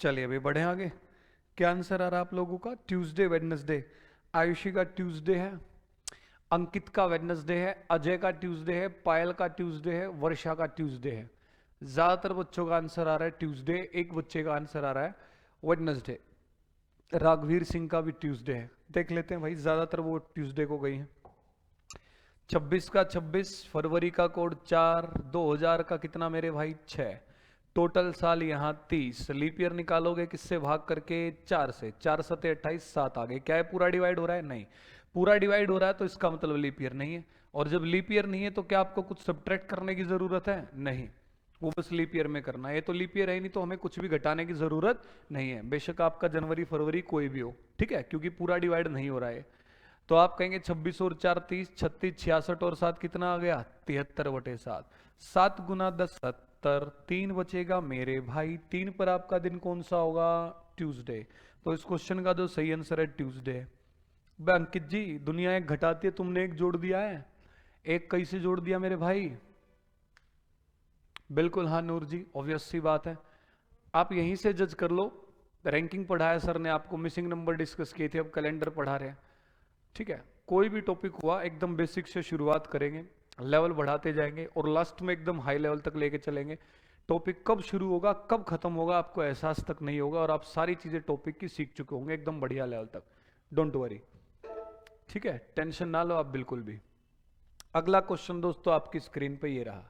चलिए अभी बढ़े आगे। क्या आंसर आ रहा है आप लोगों का, ट्यूसडे वेडनेसडे। आयुषी का ट्यूसडे है, अंकित का वेडनेसडे है, अजय का ट्यूसडे है, पायल का ट्यूसडे है, वर्षा का ट्यूसडे है। ज्यादातर बच्चों का आंसर आ रहा है ट्यूसडे, एक बच्चे का आंसर आ रहा है वेडनेसडे। राघवीर सिंह का भी ट्यूसडे है, देख लेते हैं भाई, ज्यादातर वो ट्यूसडे को गई हैं। 26 का 26, फरवरी का कोड 4, 2000 का कितना मेरे भाई 6, टोटल साल यहाँ 30। लीप ईयर निकालोगे किससे भाग करके, 4 से, 4 सते 28, 7 आ गए। क्या है पूरा डिवाइड हो रहा है, नहीं। पूरा डिवाइड हो रहा है तो इसका मतलब लीप ईयर नहीं है। और जब लीप ईयर नहीं है तो क्या आपको कुछ सब्ट्रैक्ट करने की जरूरत है, नहीं। वो बस लीप ईयर में करना है, ये तो लीप ईयर है ही नहीं, तो हमें कुछ भी घटाने की जरूरत नहीं है, बेशक आपका जनवरी फरवरी कोई भी हो, ठीक है, क्योंकि पूरा डिवाइड नहीं हो रहा है। तो आप कहेंगे 26 और 4 30, 36, 66 और 7 कितना आ गया, 73/7। 7 गुना 10 70, 3 बचेगा मेरे भाई। 3 पर आपका दिन कौन सा होगा, ट्यूसडे। तो इस क्वेश्चन का जो सही आंसर है ट्यूसडे। अंकित जी दुनिया एक घटाती है, तुमने एक जोड़ दिया है, एक कैसे जोड़ दिया मेरे भाई, बिल्कुल हाँ नूर जी, ऑब्वियस सी बात है। आप यहीं से जज कर लो, रैंकिंग पढ़ाया सर ने आपको, मिसिंग नंबर डिस्कस किए थे, अब कैलेंडर पढ़ा रहे हैं, ठीक है। कोई भी टॉपिक हुआ एकदम बेसिक से शुरुआत करेंगे, लेवल बढ़ाते जाएंगे और लास्ट में एकदम हाई लेवल तक लेके चलेंगे। टॉपिक कब शुरू होगा कब खत्म होगा आपको एहसास तक नहीं होगा, और आप सारी चीजें टॉपिक की सीख चुके होंगे एकदम बढ़िया लेवल तक, डोंट वरी, ठीक है, टेंशन ना लो आप बिल्कुल भी। अगला क्वेश्चन दोस्तों आपकी स्क्रीन पे ये रहा,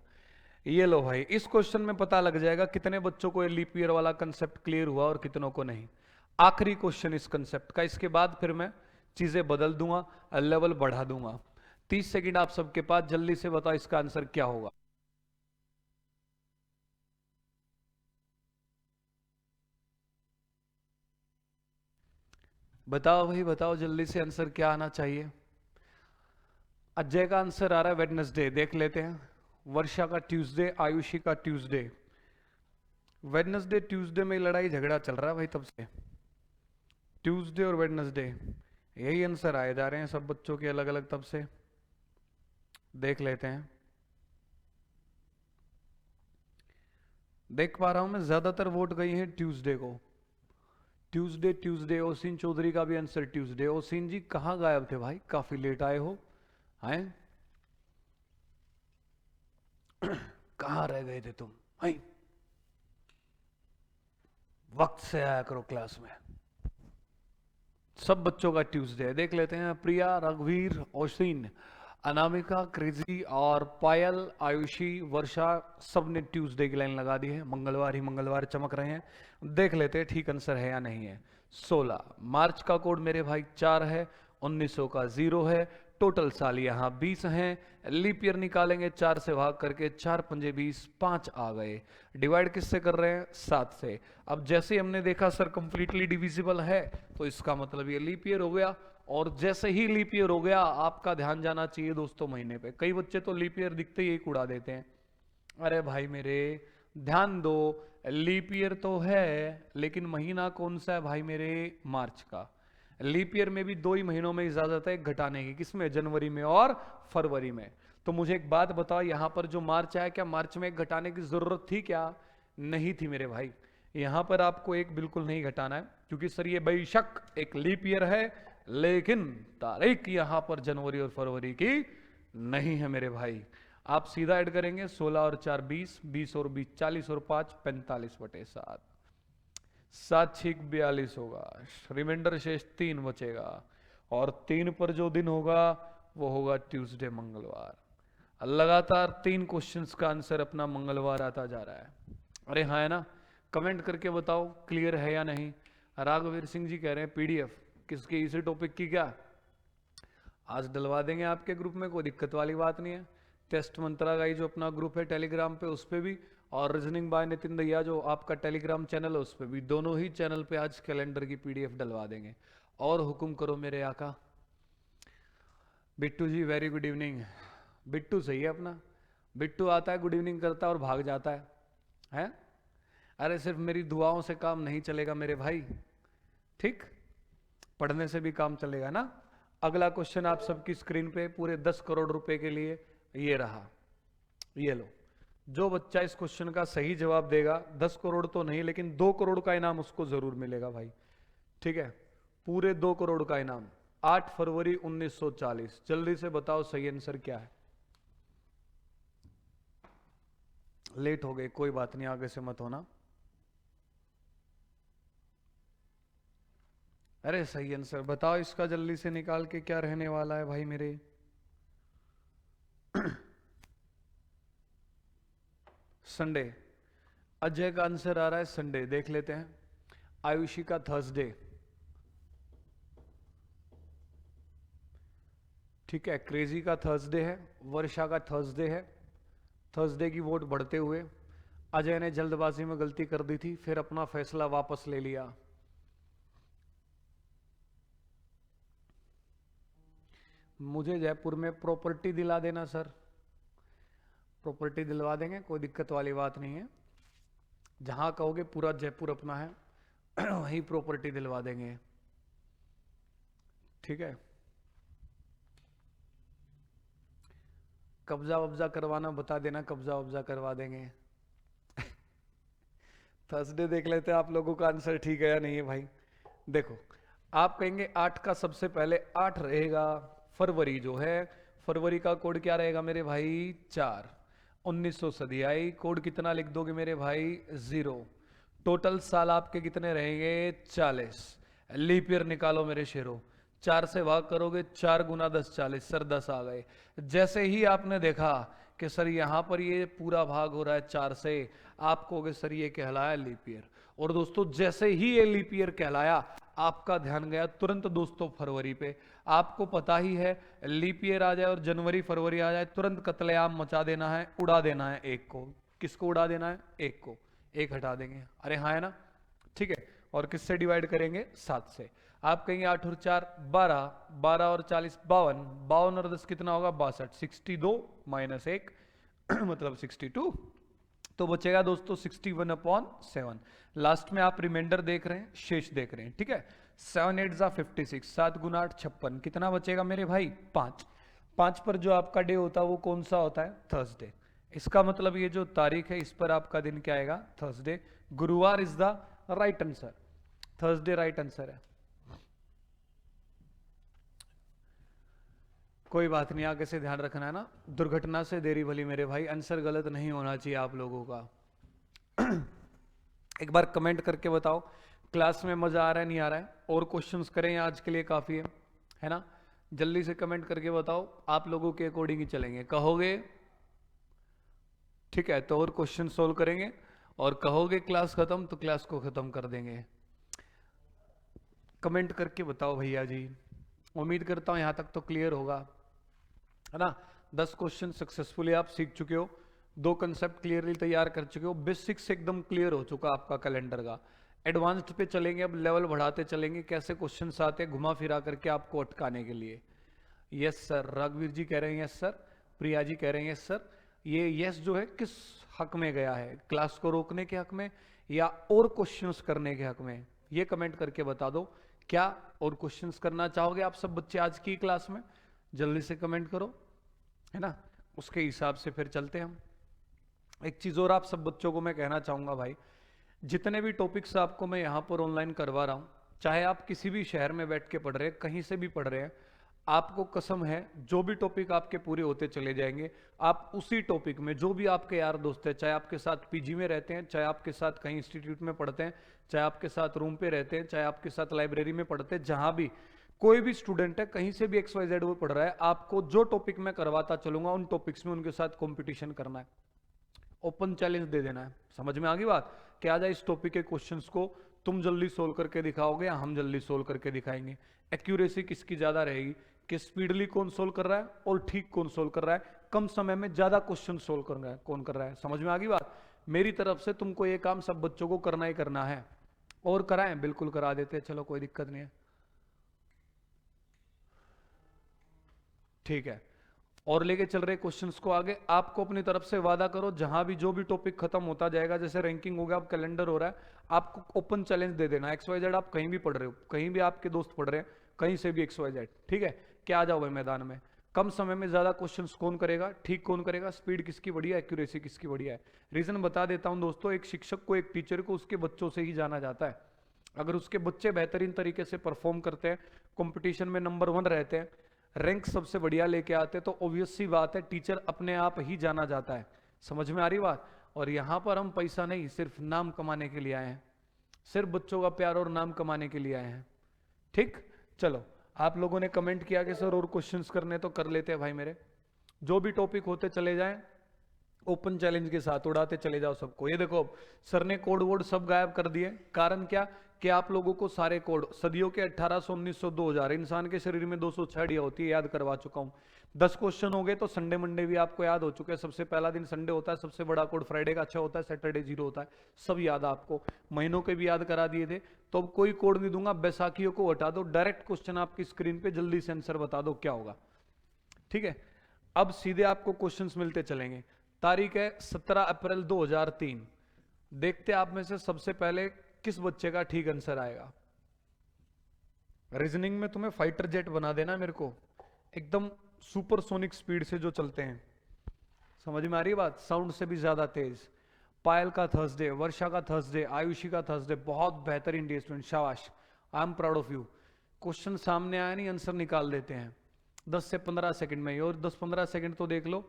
ये लो भाई। इस क्वेश्चन में पता लग जाएगा कितने बच्चों को ये लीप ईयर वाला कंसेप्ट क्लियर हुआ और कितनों को नहीं। आखिरी क्वेश्चन इस कंसेप्ट का, इसके बाद फिर मैं चीजें बदल दूंगा, लेवल बढ़ा दूंगा। 30 सेकंड आप सबके पास, जल्दी से बताओ इसका आंसर क्या होगा। बताओ भाई बताओ, जल्दी से आंसर क्या आना चाहिए। अजय का आंसर आ रहा है वेडनेसडे, देख लेते हैं। वर्षा का ट्यूसडे, आयुषी का ट्यूसडे। वेडनेसडे ट्यूसडे में लड़ाई झगड़ा चल रहा है भाई तब से, ट्यूसडे और वेडनेसडे यही आंसर आए जा रहे हैं सब बच्चों के अलग अलग तब से। देख लेते हैं। देख पा रहा हूं मैं ज्यादातर वोट गई हैं ट्यूसडे को। Tuesday Tuesday. ओसिन चौधरी का भी आंसर ट्यूसडे। ओसिन जी कहाँ गायब थे भाई, काफी लेट आए हो हैं? कहाँ रह गए थे तुम? हैं? वक्त से आया करो क्लास में। सब बच्चों का ट्यूसडे है। देख लेते हैं। प्रिया, रघुवीर, ओसिन, अनामिका, क्रेजी और पायल, आयुषी, वर्षा, सब ने ट्यूसडे की लाइन लगा दी है। मंगलवार ही मंगलवार चमक रहे हैं। देख लेते हैं ठीक आंसर है या नहीं है। 16 मार्च का कोड मेरे भाई 4 है। 1900 का 0 है। टोटल साल यहाँ 20 हैं। लीप ईयर निकालेंगे 4 से भाग करके, 4 पंजे 20, 5 आ गए। डिवाइड किससे कर रहे हैं? 7 से। अब जैसे हमने देखा सर कंप्लीटली डिविजिबल है, तो इसका मतलब ये लीप ईयर हो गया। और जैसे ही लीप ईयर हो गया, आपका ध्यान जाना चाहिए दोस्तों महीने पे। कई बच्चे तो लीप ईयर दिखते ही एक उड़ा देते हैं। अरे भाई मेरे, ध्यान दो। लीप ईयर तो है, लेकिन महीना कौन सा है भाई मेरे? मार्च का। लीप ईयर में भी 2 ही महीनों में इजाजत है घटाने की। किसमें? जनवरी में और फरवरी में। तो मुझे एक बात बताओ, यहां पर जो मार्च आया, क्या मार्च में घटाने की जरूरत थी क्या? नहीं थी मेरे भाई। यहां पर आपको एक बिल्कुल नहीं घटाना है, क्योंकि सर ये बेशक एक लीप ईयर है, लेकिन तारीख यहां पर जनवरी और फरवरी की नहीं है मेरे भाई। आप सीधा ऐड करेंगे 16 और 4 20, 20 और 20 40 और 5 45/7, 7 6 42 होगा। रिमाइंडर शेष 3 बचेगा, और 3 पर जो दिन होगा वो होगा ट्यूसडे, मंगलवार। लगातार 3 क्वेश्चंस का आंसर अपना मंगलवार आता जा रहा है। अरे हाँ है ना? कमेंट करके बताओ क्लियर है या नहीं। राघवीर सिंह जी कह रहे हैं पीडीएफ किसके, इसी टॉपिक की क्या? आज डलवा देंगे आपके ग्रुप में, कोई दिक्कत वाली बात नहीं है। टेस्ट मंत्रा का जो अपना ग्रुप है टेलीग्राम पे, उस पे भी, और रीजनिंग बाय नितिन दैया जो आपका टेलीग्राम चैनल है, उस पे भी, दोनों ही चैनल पे आज कैलेंडर की पीडीएफ डलवा देंगे। और हुक्म करो मेरे आका। बिट्टू जी वेरी गुड इवनिंग। बिट्टू सही है अपना। बिट्टू आता है, गुड इवनिंग करता है और भाग जाता है? अरे सिर्फ मेरी दुआओं से काम नहीं चलेगा मेरे भाई, ठीक? पढ़ने से भी काम चलेगा ना। अगला क्वेश्चन आप सबकी स्क्रीन पे पूरे 10 करोड़ रुपए के लिए ये रहा। ये लो, जो बच्चा इस क्वेश्चन का सही जवाब देगा, 10 करोड़ तो नहीं लेकिन 2 करोड़ का इनाम उसको जरूर मिलेगा भाई, ठीक है? पूरे 2 करोड़ का इनाम। 8 फरवरी 1940। जल्दी से बताओ सही आंसर क्या है। लेट हो गए, कोई बात नहीं, आगे से मत होना। अरे सही आंसर बताओ इसका जल्दी से निकाल के, क्या रहने वाला है भाई मेरे? संडे। अजय का आंसर आ रहा है संडे, देख लेते हैं। आयुषी का थर्सडे, ठीक है। क्रेजी का थर्सडे है। वर्षा का थर्सडे है। थर्सडे की वोट बढ़ते हुए अजय ने जल्दबाजी में गलती कर दी थी, फिर अपना फैसला वापस ले लिया। मुझे जयपुर में प्रॉपर्टी दिला देना सर। प्रॉपर्टी दिलवा देंगे, कोई दिक्कत वाली बात नहीं है। जहां कहोगे पूरा जयपुर अपना है, वहीं प्रॉपर्टी दिलवा देंगे, ठीक है? कब्जा वब्जा करवाना बता देना, कब्जा वब्जा करवा देंगे। थर्सडे देख लेते हैं आप लोगों का आंसर ठीक है या नहीं है भाई। देखो, आप कहेंगे 8 का सबसे पहले 8 रहेगा। फरवरी जो है, फरवरी का कोड क्या रहेगा मेरे भाई? 4। 1900 सदी आई, कोड कितना लिख दोगे मेरे भाई? 0। टोटल साल आपके कितने रहेंगे? 40। लीप ईयर निकालो मेरे शेरों। 4 से भाग करोगे, 4 गुना 10 40, सर 10 आ गए। जैसे ही आपने देखा कि सर यहां पर ये पूरा भाग हो रहा है 4 से, आप कहोगे सर ये कहलाया लीप ईयर। और दोस्तों जैसे ही ये लीप ईयर कहलाया, आपका ध्यान गया तुरंत दोस्तों फरवरी पे। आपको पता ही है, लीप ईयर आ जाए और जनवरी फरवरी आ जाए, तुरंत कत्लेआम मचा देना है, उड़ा देना है एक को। किसको उड़ा देना है? एक को। एक हटा देंगे। अरे हाँ है ना? ठीक है। और किससे डिवाइड करेंगे? 7 से। आप कहेंगे 8 और 4 12, 12 और 40 52, 52 और 10 कितना होगा? 62। 62 माइनस 1 मतलब 62। तो बचेगा दोस्तों 61/7। लास्ट में आप रिमाइंडर देख रहे हैं, शेष देख रहे हैं, ठीक है? 7 8 56, 7 गुना 8 56, कितना बचेगा मेरे भाई? 5। 5 पर जो आपका डे होता है वो कौन सा होता है? थर्सडे। इसका मतलब ये जो तारीख है इस पर आपका दिन क्या आएगा? थर्सडे। गुरुवार is the right answer, Thursday right answer है। कोई बात नहीं, आगे से ध्यान रखना है ना, दुर्घटना से देरी भली मेरे भाई, आंसर गलत नहीं होना चाहिए आप लोगों का। एक बार कमेंट करके बताओ क्लास में मजा आ रहा है नहीं आ रहा है, और क्वेश्चंस करें आज के लिए काफी है ना? जल्दी से कमेंट करके बताओ, आप लोगों के अकॉर्डिंग ही चलेंगे। कहोगे ठीक है तो और क्वेश्चन सोल्व करेंगे, और कहोगे क्लास खत्म तो क्लास को खत्म कर देंगे। कमेंट करके बताओ भैया जी। उम्मीद करता हूं यहां तक तो क्लियर होगा, है ना? 10 क्वेश्चन सक्सेसफुली आप सीख चुके हो, 2 कंसेप्ट क्लियरली तैयार कर चुके हो, बेसिक्स एकदम क्लियर हो चुका आपका कैलेंडर का। एडवांस्ड पे चलेंगे, अब लेवल बढ़ाते चलेंगे, कैसे क्वेश्चंस आते हैं घुमा फिरा करके आपको अटकाने के लिए। यस सर, राघवीर जी कह रहे हैं यस सर, प्रिया जी कह रहे हैं यस सर। ये यस जो है किस हक में गया है? क्लास को रोकने के हक में या और क्वेश्चंस करने के हक में? ये कमेंट करके बता दो, क्या और क्वेश्चंस करना चाहोगे आप सब बच्चे आज की क्लास में? जल्दी से कमेंट करो, है ना? उसके हिसाब से फिर चलते हैं हम। एक चीज और आप सब बच्चों को मैं कहना चाहूंगा भाई, जितने भी टॉपिक्स आपको मैं यहाँ पर ऑनलाइन करवा रहा हूँ, चाहे आप किसी भी शहर में बैठ के पढ़ रहे हैं, कहीं से भी पढ़ रहे हैं, आपको कसम है जो भी टॉपिक आपके पूरे होते चले जाएंगे, आप उसी टॉपिक में जो भी आपके यार दोस्त है, चाहे आपके साथ पीजी में रहते हैं, चाहे आपके साथ कहीं इंस्टीट्यूट में पढ़ते हैं, चाहे आपके साथ रूम पे रहते हैं, चाहे आपके साथ लाइब्रेरी में पढ़ते हैं, जहां भी कोई भी स्टूडेंट है, कहीं से भी XYZ वो पढ़ रहा है, आपको जो टॉपिक मैं करवाता चलूंगा उन टॉपिक्स में उनके साथ कॉम्पिटिशन करना है, ओपन चैलेंज दे देना है। समझ में आ गई बात? क्या जाए इस टॉपिक के क्वेश्चंस को तुम जल्दी सोल्व करके दिखाओगे या हम जल्दी सोल्व करके दिखाएंगे? एक्यूरेसी किसकी ज्यादा रहेगी, कि स्पीडली कौन सोल्व कर रहा है और ठीक कौन सोल्व कर रहा है, कम समय में ज्यादा क्वेश्चन सोल्व कर रहा है कौन कर रहा है? समझ में आ गई बात? मेरी तरफ से तुमको ये काम सब बच्चों को करना ही करना है, और कराएं बिल्कुल करा देते हैं, चलो कोई दिक्कत नहीं है, ठीक है। और लेके चल रहे क्वेश्चंस को आगे, आपको अपनी तरफ से वादा करो जहां भी जो भी टॉपिक खत्म होता जाएगा, जैसे रैंकिंग हो गया, अब कैलेंडर हो रहा है, आपको ओपन चैलेंज दे देना। XYZ आप कहीं भी पढ़ रहे हो, कहीं भी आपके दोस्त पढ़ रहे हैं, कहीं से भी XYZ, ठीक है? क्या आ जाओ भाई मैदान में, कम समय में ज्यादा क्वेश्चंस कौन करेगा, ठीक कौन करेगा, स्पीड किसकी बढ़िया, एक्यूरेसी किसकी बढ़िया है? रीजन बता देता हूं दोस्तों, एक शिक्षक को, एक टीचर को उसके बच्चों से ही जाना जाता है। अगर उसके बच्चे बेहतरीन तरीके से परफॉर्म करते हैं, कंपटीशन में नंबर 1 रहते हैं, रैंक सबसे बढ़िया लेके आते, तो ऑब्वियस सी बात है टीचर अपने आप ही जाना जाता है। समझ में आ रही बात? और यहां पर हम पैसा नहीं, सिर्फ नाम कमाने के लिए आए हैं, सिर्फ बच्चों का प्यार और नाम कमाने के लिए आए हैं, ठीक? चलो, आप लोगों ने कमेंट किया कि सर और क्वेश्चंस करने, तो कर लेते हैं भाई मेरे, जो भी टॉपिक होते चले जाएं, ओपन चैलेंज के साथ उड़ाते चले जाओ सबको। ये देखो सर ने कोड वोड सब गायब कर दिए, कारण क्या कि आप लोगों को सारे कोड सदियों के 1800, 1900, 2000 इंसान के शरीर में 206 हड्डियां होती है, याद करवा चुका हूं। 10 क्वेश्चन हो गए तो संडे मंडे भी आपको याद हो चुके हैं। सबसे पहला दिन संडे होता है, सबसे बड़ा कोड फ्राइडे का अच्छा होता है, सैटरडे 0 होता है, सब याद है आपको। महीनों के भी याद करा दिए थे, तो अब कोई कोड नहीं दूंगा, बैसाखियों को हटा दो, डायरेक्ट क्वेश्चन आपकी स्क्रीन पे, जल्दी से आंसर बता दो क्या होगा, ठीक है? अब सीधे आपको क्वेश्चंस मिलते चलेंगे। तारीख है 17 अप्रैल 2003। देखते आप में से सबसे पहले किस बच्चे का ठीक आंसर आएगा। रीजनिंग में तुम्हें फाइटर जेट बना देना मेरे को, एकदम सुपरसोनिक स्पीड से जो चलते हैं। समझ में आ रही बात? साउंड से भी ज्यादा तेज। पायल का थर्सडे, वर्षा का थर्सडे, आयुषी का थर्सडे, बहुत बेहतरीन डे स्टूडेंट, शाबाश, I am proud of you. Question सामने आया नहीं, आंसर निकाल देते हैं 10 से 15 सेकंड में। और 10-15 सेकंड तो देख लो,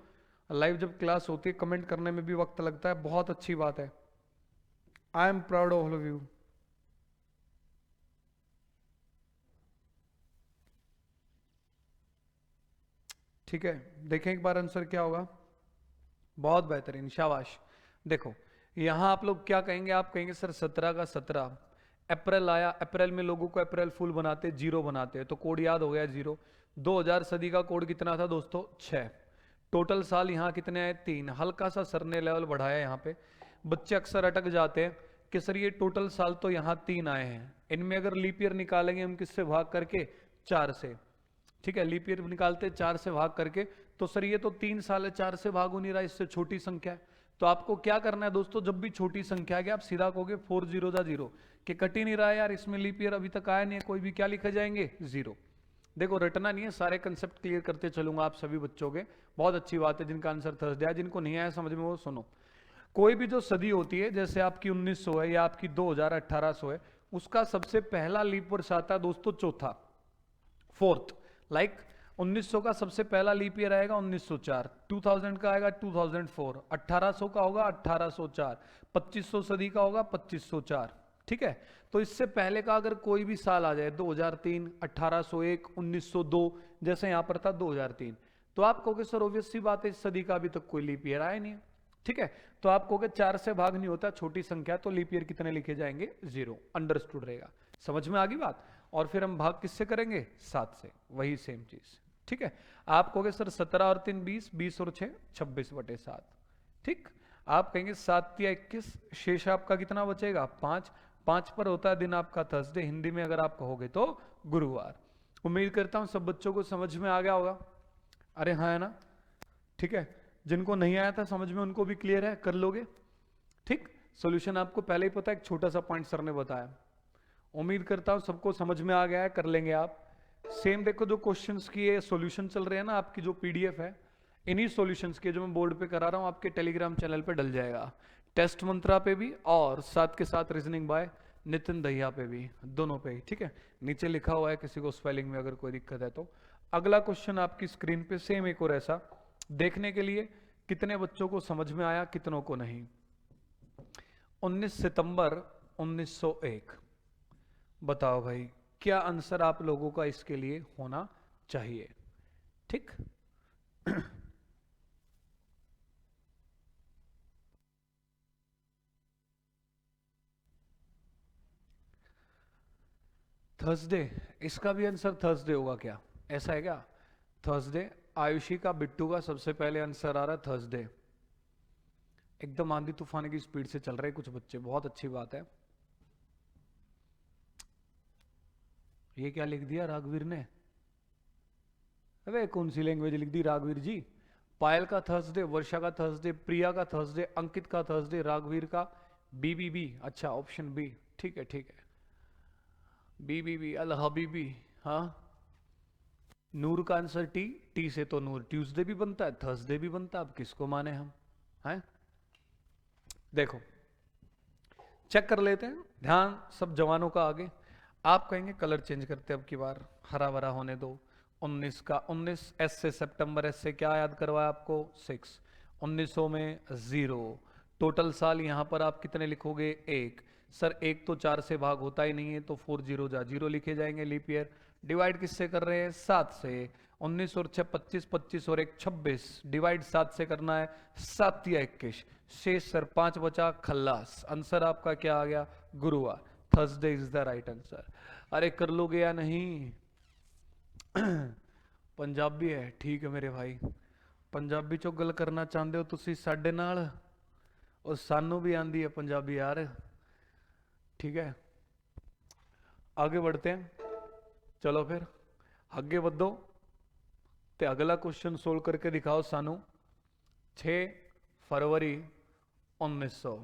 लाइव जब क्लास होती है कमेंट करने में भी वक्त लगता है, बहुत अच्छी बात है। I am proud of all of you. ठीक है, देखें एक बार आंसर क्या होगा। बहुत बेहतरीन, शाबाश। देखो यहां आप लोग क्या कहेंगे, आप कहेंगे सर 17 का 17, अप्रैल आया, अप्रैल में लोगों को अप्रैल फुल बनाते, 0 बनाते, तो कोड याद हो गया 0। 2000 सदी का कोड कितना था दोस्तों? 6। टोटल साल यहाँ कितने आए? 3। हल्का सा सर ने लेवल बढ़ाया यहाँ पे, बच्चे अक्सर अटक जाते हैं कि सर ये टोटल साल तो यहाँ 3 आए हैं, इनमें अगर लीप ईयर निकालेंगे हम किससे भाग करके? 4 से, ठीक है? लीप ईयर निकालते 4 से भाग करके, तो सर ये तो 3 साल है, 4 से भाग हो नहीं रहा, इससे छोटी संख्या है। तो आपको क्या करना है दोस्तों, जब भी छोटी संख्या है आप सीधा कहोगे 4 0 0, कि कट ही नहीं रहा है यार, इसमें लीप ईयर अभी तक आया नहीं है कोई भी, क्या लिखा जाएंगे? 0। देखो रटना नहीं है, सारे कंसेप्ट क्लियर करते चलूंगा आप सभी बच्चों के। बहुत अच्छी बात है जिनका आंसर थर्सडे है, जिनको नहीं आया समझ में वो सुनो। कोई भी जो सदी होती है, जैसे आपकी 1900 है या आपकी 2000 1800 है, उसका सबसे पहला लीप वर्ष आता है दोस्तों चौथा, फोर्थ। लाइक 1900 का सबसे पहला लीप ईयर आएगा 1904, 2000 का आएगा 2004, 1800 का होगा 1804, 2500 सदी का होगा 2504। ठीक है, तो इससे पहले का अगर कोई भी साल आ जाए 2003, 1801, 1902, जैसे यहां पर था 2003, तो आप कहोगे सर ऑब्वियस सी बात है इस सदी का अभी तक कोई लीप ईयर आया नहीं है। ठीक है, तो आप कहोगे 4 से भाग नहीं होता, छोटी संख्या, तो लीप ईयर कितने लिखे जाएंगे 0। अंडरस्टूड रहेगा, समझ में आ गई बात। और फिर हम भाग किससे करेंगे 7 से, वही सेम चीज। ठीक है, आप कहोगे सर 17 और 3 20, 20 और 6 26/7। ठीक, आप कहेंगे 7 या 21, शेष आपका कितना बचेगा 5। 5 पर होता है दिन आपका थर्सडे, हिंदी में अगर आप कहोगे तो गुरुवार। उम्मीद करता हूं सब बच्चों को समझ में आ गया होगा। अरे हाँ है ना, ठीक है, जिनको नहीं आया था समझ में उनको भी क्लियर है, कर लोगे। ठीक, सॉल्यूशन आपको पहले ही पता है, एक छोटा सा पॉइंट सर ने बताया। उम्मीद करता हूं सबको समझ में आ गया है, कर लेंगे आप। सेम देखो जो क्वेश्चंस की ये सॉल्यूशन चल रहे हैं ना, आपकी जो पीडीएफ है, इन्हीं सॉल्यूशंस के जो मैं बोर्ड पे करा रहा हूं आपके टेलीग्राम चैनल पे डल जाएगा, टेस्ट मंत्रा पे भी और साथ के साथ रीजनिंग बाय नितिन दहिया पे भी, दोनों पे ही। ठीक है, नीचे लिखा हुआ है, किसी को स्पेलिंग में अगर कोई दिक्कत है तो। अगला क्वेश्चन आपकी स्क्रीन पे सेम एक और ऐसा, देखने के लिए कितने बच्चों को समझ में आया कितनों को नहीं। 19 सितंबर 1901, बताओ भाई क्या आंसर आप लोगों का इसके लिए होना चाहिए। ठीक थर्सडे, इसका भी आंसर थर्सडे होगा क्या, ऐसा है क्या। थर्सडे, आयुषी का बिट्टू का सबसे पहले आंसर आ रहा है थर्सडे। एकदम आंधी तूफान की स्पीड से चल रहे कुछ बच्चे, बहुत अच्छी बात है। ये क्या लिख दिया राघवीर ने, अबे कौन सी लैंग्वेज लिख दी राघवीर जी। पायल का थर्सडे, वर्षा का थर्सडे, प्रिया का थर्सडे, अंकित का थर्सडे, राघवीर का बी। अच्छा ऑप्शन बी, ठीक है ठीक है, बी अल हबीबी। हाँ, नूर का आंसर टी, टी से तो नूर ट्यूसडे भी बनता है थर्सडे भी बनता है, अब किसको माने हम हैं। देखो चेक कर लेते हैं, ध्यान सब जवानों का आगे। आप कहेंगे कलर चेंज करते अब की बार, हरा भरा होने दो। 19 का 19 एस से, सितंबर एस से क्या याद करवाया आपको 6, 1900 में 0, टोटल साल यहां पर आप कितने लिखोगे 1। सर 1 तो 4 से भाग होता ही नहीं है, तो 4 0 जा 0 लिखे जाएंगे। लीप ईयर डिवाइड किससे कर रहे हैं 7 से, 19 और 6 25, 25 और 1 26, डिवाइड 7 से करना है, 7 या 21, शेष सर 5 बचा, खल्लास। आंसर आपका क्या आ गया गुरुवार, Thursday is the right answer. अरे कर लोगे या नहीं पंजाबी है, ठीक है मेरे भाई, पंजाबी चो गल करना चाहते हो तुसी साडे नाल, और सानू भी आंदी है पंजाबी यार। ठीक है आगे बढ़ते हैं, चलो फिर आगे बढ़ो ते अगला क्वेश्चन सोल्व करके दिखाओ सानू। 6 फरवरी 1900,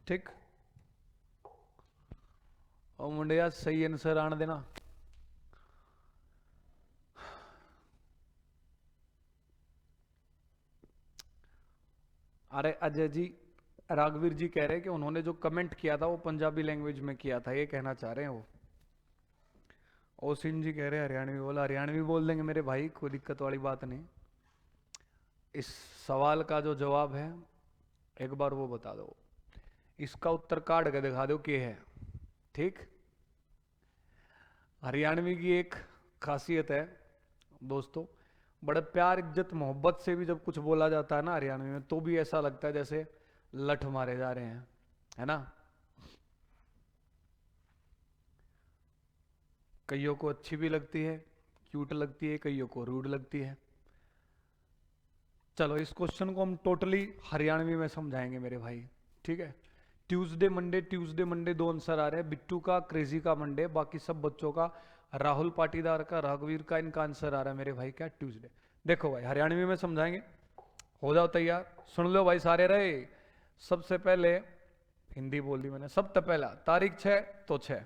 ठीक, और मुंडिया सही आंसर आने देना। अरे अजय जी, राघवीर जी कह रहे हैं कि उन्होंने जो कमेंट किया था वो पंजाबी लैंग्वेज में किया था, ये कहना चाह रहे हैं वो। ओसिन जी कह रहे हैं हरियाणवी बोला, हरियाणवी बोल देंगे मेरे भाई, कोई दिक्कत वाली बात नहीं। इस सवाल का जो जवाब है एक बार वो बता दो, इसका उत्तर काट के दिखा दो कि है। ठीक, हरियाणवी की एक खासियत है दोस्तों, बड़े प्यार इज्जत मोहब्बत से भी जब कुछ बोला जाता है ना हरियाणवी में, तो भी ऐसा लगता है जैसे लठ मारे जा रहे हैं, है ना। कईयों को अच्छी भी लगती है, क्यूट लगती है, कईयों को रूड लगती है। चलो इस क्वेश्चन को हम टोटली हरियाणवी में समझाएंगे मेरे भाई, ठीक है। ट्यूसडे मंडे दो आंसर आ रहे हैं, बिट्टू का, क्रेजी का मंडे, बाकी सब बच्चों का, राहुल पाटीदार का, राघवीर का, इनका आंसर आ रहा है मेरे भाई क्या ट्यूसडे। देखो भाई हरियाणवी में समझाएंगे, हो जाओ तैयार, सुन लो भाई सारे रहे। सबसे पहले हिंदी बोल दी मैंने, सबसे पहला तारीख 6 तो 6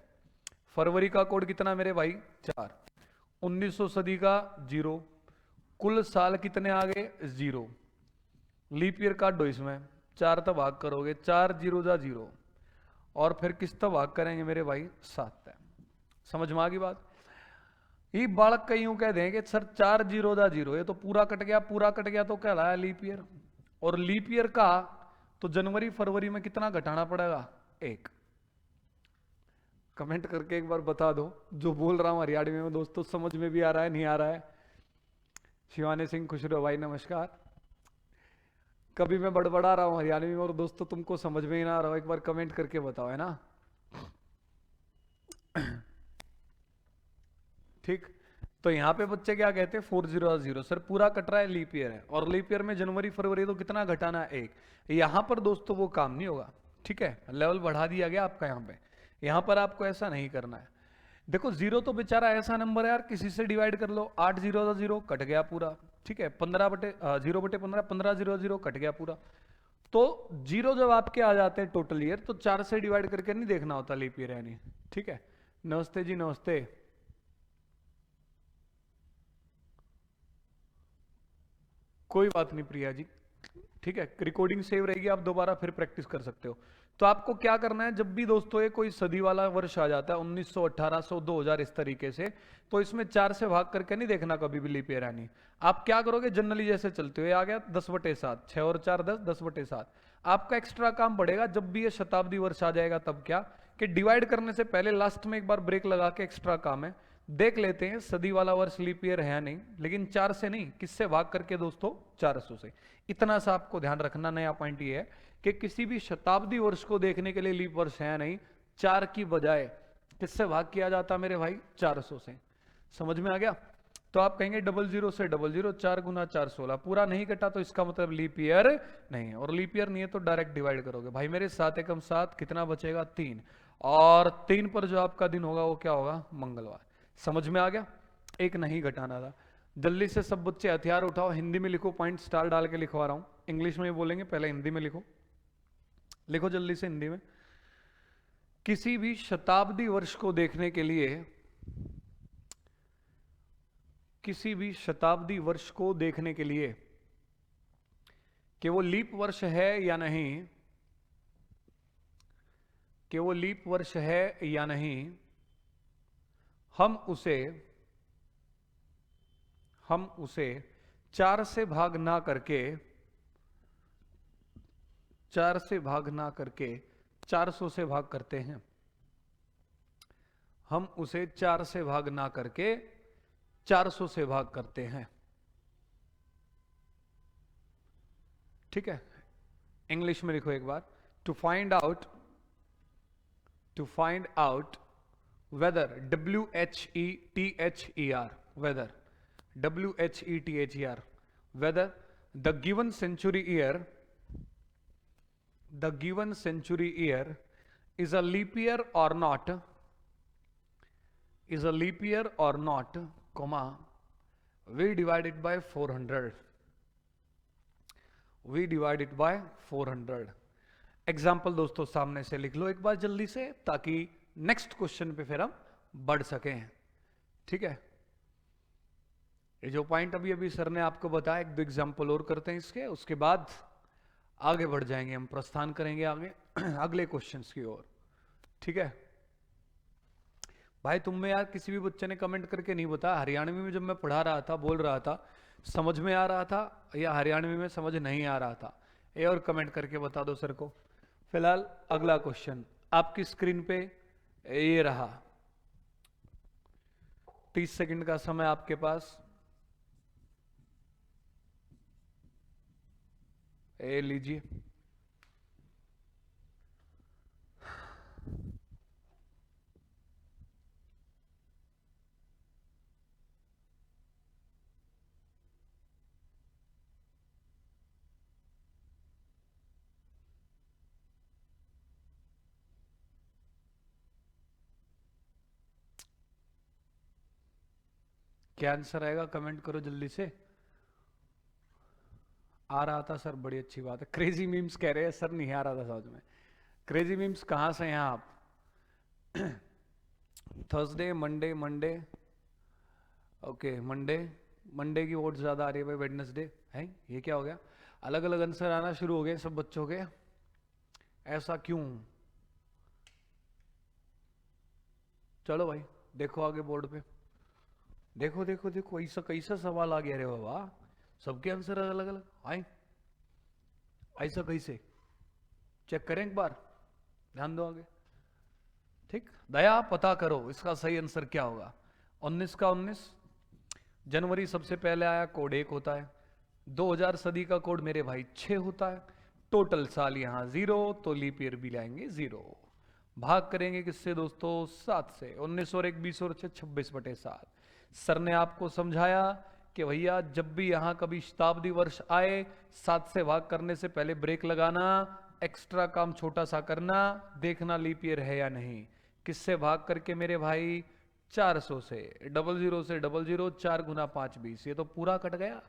फरवरी का कोड कितना मेरे भाई 4, 1900 सदी का 0, कुल साल कितने आ गए 0, लीप ईयर काट दो इसमें, 4 तो भाग करोगे 4 जीरो जा 0, और फिर किस तो भाग करेंगे मेरे भाई 7 है। समझ में आ गई बात। ये बालक कई यूं कह देंगे सर 4 जीरो दा 0, ये तो पूरा कट गया, पूरा कट गया तो कहलाया लीप ईयर। और लीप ईयर का तो जनवरी फरवरी में कितना घटाना पड़ेगा 1। कमेंट करके एक बार बता दो जो बोल रहा हूं हरियाणवी में दोस्तों, समझ में भी आ रहा है नहीं आ रहा है। शिवानी सिंह खुश रहो भाई, नमस्कार। कभी मैं बड़बड़ा रहा हूं हरियाणवी में और दोस्तों तुमको समझ में ही ना आ रहा हो, एक बार कमेंट करके बताओ, है ना। ठीक, तो यहाँ पे बच्चे क्या कहते हैं 40 सर पूरा कट रहा है, लीप ईयर है, और लीप ईयर में जनवरी फरवरी तो कितना घटाना है 1। यहाँ पर दोस्तों वो काम नहीं होगा, ठीक है, लेवल बढ़ा दिया गया आपका यहाँ पे। यहाँ पर आपको ऐसा नहीं करना है। देखो 0 तो बेचारा ऐसा नंबर है यार, किसी से डिवाइड कर लो, 8 जीरो 0 कट गया पूरा, ठीक है, 0/15 15 0 0 कट गया पूरा। तो 0 जब आपके आ जाते हैं टोटल ईयर तो 4 से डिवाइड करके नहीं देखना होता लीप ईयर यानी, ठीक है। नमस्ते जी नमस्ते। कोई बात नहीं प्रिया जी, ठीक है, रिकॉर्डिंग सेव रहेगी, आप दोबारा फिर प्रैक्टिस कर सकते हो। तो आपको क्या करना है, जब भी दोस्तों ये कोई सदी वाला वर्ष आ जाता है 1900 1800 2000 इस तरीके से, तो इसमें 4 से भाग करके नहीं देखना कभी भी लीप ईयर यानी। आप क्या करोगे जनरली जैसे चलते हो, ये आ गया 10/7, 6 और 4 10, 10/7। आपका एक्स्ट्रा काम बढ़ेगा जब भी ये शताब्दी वर्ष आ जाएगा, तब क्या कि डिवाइड करने से पहले लास्ट में एक बार ब्रेक लगा के एक्स्ट्रा काम है देख लेते हैं सदी वाला वर्ष लीप ईयर है नहीं, लेकिन 4 से नहीं, किससे भाग करके दोस्तों 400 से। इतना सा आपको ध्यान रखना। नया पॉइंट ये है कि किसी भी शताब्दी वर्ष को देखने के लिए लीप वर्ष है नहीं, 4 की बजाय किससे भाग किया जाता मेरे भाई 400 से। समझ में आ गया। तो आप कहेंगे 00 से 00, 4 गुना 4 16, पूरा नहीं कटा तो इसका मतलब लीप ईयर नहीं है, और लीप ईयर नहीं है तो डायरेक्ट डिवाइड करोगे भाई मेरे 7 एकम 7, कितना बचेगा 3, और 3 पर जो आपका दिन होगा वो क्या होगा मंगलवार। समझ में आ गया। एक नहीं घटाना था। जल्दी से सब बच्चे हथियार उठाओ, हिंदी में लिखो, पॉइंट स्टार डाल के लिखवा रहा हूं, इंग्लिश में बोलेंगे पहले हिंदी में लिखो, लिखो जल्दी से हिंदी में। किसी भी शताब्दी वर्ष को देखने के लिए, किसी भी शताब्दी वर्ष को देखने के लिए कि वो लीप वर्ष है या नहीं, कि वो लीप वर्ष है या नहीं, हम उसे 4 से भाग ना करके, 4 से भाग ना करके 400 से भाग करते हैं। हम उसे 4 से भाग ना करके 400 से भाग करते हैं, ठीक है। इंग्लिश में लिखो एक बार, to find out whether WHETHER, whether WHETHER, whether the given century year is a leap year or not, comma, we divide it by 400, example दोस्तों सामने से लिख लो एक बार जल्दी से, ताकि नेक्स्ट क्वेश्चन पे फिर हम बढ़ सकें, ठीक है। ये जो पॉइंट अभी अभी सर ने आपको बताया, एक दो एग्जाम्पल और करते हैं इसके, उसके बाद आगे बढ़ जाएंगे, हम प्रस्थान करेंगे आगे अगले क्वेश्चंस की ओर, ठीक है। भाई तुम में यार किसी भी बच्चे ने कमेंट करके नहीं बताया हरियाणवी में जब मैं पढ़ा रहा था, बोल रहा था, समझ में आ रहा था या हरियाणवी में समझ नहीं आ रहा था, ये और कमेंट करके बता दो सर को। फिलहाल अगला क्वेश्चन आपकी स्क्रीन पे ये रहा, 30 सेकंड का समय आपके पास, ये लीजिए। क्या आंसर आएगा कमेंट करो जल्दी से। आ रहा था सर, बड़ी अच्छी बात है। क्रेजी मीम्स कह रहे हैं सर नहीं आ रहा था समझ में। क्रेजी मीम्स कहां से हैं आप? Thursday, Monday, Monday, okay Monday, Monday की वोट ज्यादा आ रही है भाई। वेडनेसडे है, ये क्या हो गया? अलग अलग आंसर आना शुरू हो गए सब बच्चों के, ऐसा क्यों? चलो भाई देखो आगे बोर्ड पे, देखो देखो देखो, ऐसा कैसा सवाल आ गया रे बाबा, सबके आंसर अलग अलग आए, ऐसा कैसे? चेक करें एक बार, ध्यान दो आगे। ठीक, दया पता करो इसका सही आंसर क्या होगा। 19 का 19 जनवरी सबसे पहले आया, कोड 1 होता है। 2000 सदी का कोड मेरे भाई 6 होता है। टोटल साल यहां 0, तो लीप ईयर भी लाएंगे 0। भाग करेंगे किससे दोस्तों? 7 से। 19 और 1 20 और 6 26/7। सर ने आपको समझाया कि भैया जब भी यहां कभी शताब्दी वर्ष आए, 7 से भाग करने से पहले ब्रेक लगाना, एक्स्ट्रा काम छोटा सा करना, देखना लीप ईयर है या नहीं। किससे भाग करके मेरे भाई? 400 से। 00 से 00, 4 गुना 5 20, ये तो पूरा कट गया।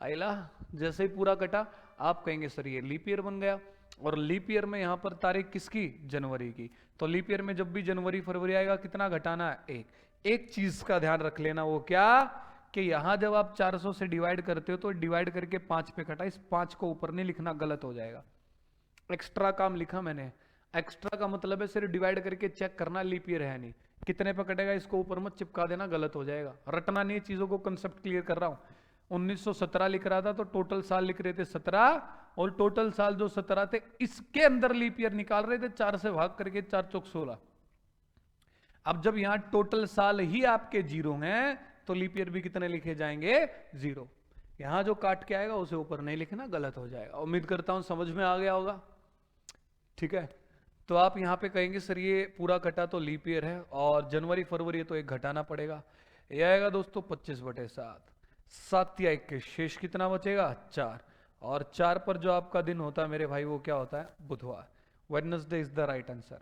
आइला जैसे ही पूरा कटा आप कहेंगे सर ये लीप ईयर बन गया। और लीप ईयर में यहां पर तारीख किसकी? जनवरी की। तो लीप ईयर में जब भी जनवरी फरवरी आएगा कितना घटाना है? 1। एक चीज का ध्यान रख लेना, वो क्या कि यहां जब आप 400 से डिवाइड करते हो तो डिवाइड करके 5 पे कटा, इस 5 को ऊपर नहीं लिखना, गलत हो जाएगा। एक्स्ट्रा काम लिखा मैंने, एक्स्ट्रा का मतलब है सिर्फ डिवाइड करके चेक करना लीप ईयर है नहीं, कितने पे कटेगा इसको ऊपर मत चिपका देना, गलत हो जाएगा। रटना नहीं, चीजों को कंसेप्ट क्लियर कर रहा हूं। 1917 लिख रहा था तो टोटल साल लिख रहे थे 17, और टोटल साल जो 17 थे इसके अंदर लीप ईयर निकाल रहे थे, 4 से भाग करके, 4 चौक 16। अब जब यहां टोटल साल ही आपके 0 हैं तो लीप ईयर भी कितने लिखे जाएंगे? 0। यहां जो काट के आएगा उसे ऊपर नहीं लिखना, गलत हो जाएगा। उम्मीद करता हूं समझ में आ गया होगा। ठीक है, तो आप यहां पे कहेंगे सर ये पूरा कटा तो लीप ईयर है, और जनवरी फरवरी तो एक घटाना पड़ेगा। ये आएगा दोस्तों 25/7। 7 या 1 के शेष कितना बचेगा? 4। और 4 पर जो आपका दिन होता है मेरे भाई वो क्या होता है? बुधवार। Wednesday is the right answer.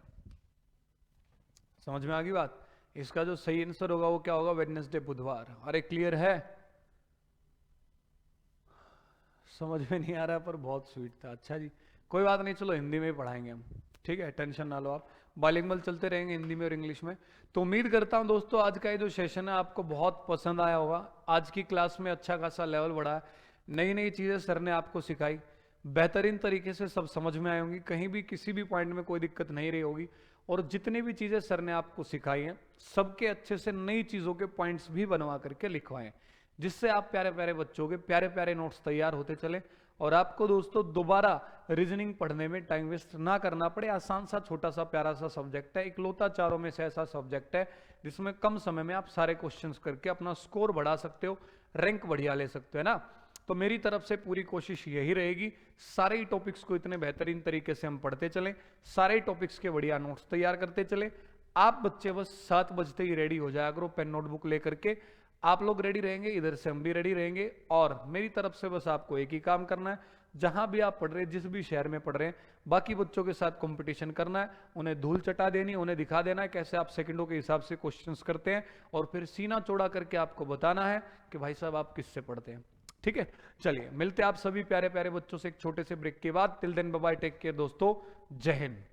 समझ में आ गई बात? इसका जो सही आंसर होगा वो क्या होगा? वेडनेसडे, बुधवार। अरे क्लियर है? समझ में नहीं आ रहा पर बहुत स्वीट था। अच्छा जी, कोई बात नहीं, चलो हिंदी में ही पढ़ाएंगे हम। ठीक है, टेंशन ना लो आप, बाइलिंगुअल चलते रहेंगे हिंदी में और इंग्लिश में। तो उम्मीद करता हूं दोस्तों आज का ये जो सेशन है आपको बहुत पसंद आया होगा। आज की क्लास में अच्छा खासा लेवल बढ़ा है, नई नई चीजें सर ने आपको सिखाई, बेहतरीन तरीके से सब समझ में आई होंगी, कहीं भी किसी भी पॉइंट में कोई दिक्कत नहीं रही होगी। और जितनी भी चीजें सर ने आपको सिखाई हैं सबके अच्छे से नई चीजों के पॉइंट्स भी बनवा करके लिखवाएं, जिससे आप प्यारे प्यारे बच्चों के प्यारे प्यारे नोट्स तैयार होते चले, और आपको दोस्तों दोबारा रीजनिंग पढ़ने में टाइम वेस्ट ना करना पड़े। आसान सा छोटा सा प्यारा सा सब्जेक्ट है, इकलौता चारों में से ऐसा सब्जेक्ट है जिसमें कम समय में आप सारे क्वेश्चंस करके अपना स्कोर बढ़ा सकते हो, रैंक बढ़िया ले सकते हो, है ना। तो मेरी तरफ से पूरी कोशिश यही रहेगी, सारे ही टॉपिक्स को इतने बेहतरीन तरीके से हम पढ़ते चलें, सारे टॉपिक्स के बढ़िया नोट्स तैयार करते चले। आप बच्चे बस 7 बजते ही रेडी हो जाया करो पेन नोटबुक लेकर के। आप लोग रेडी रहेंगे, इधर से हम भी रेडी रहेंगे, और मेरी तरफ से बस आपको एक ही काम करना है, जहां भी आप पढ़ रहे हैं, जिस भी शहर में पढ़ रहे हैं, बाकी बच्चों के साथ कंपटीशन करना है, उन्हें धूल चटा देनी, उन्हें दिखा देना है कैसे आप सेकंडों के हिसाब से क्वेश्चंस करते हैं, और फिर सीना चौड़ा करके आपको बताना है कि भाई साहब आप किससे पढ़ते हैं। ठीक है, चलिए मिलते हैं आप सभी प्यारे प्यारे बच्चों से एक छोटे से ब्रेक के बाद। Till then bye bye, take care दोस्तों, जय हिंद।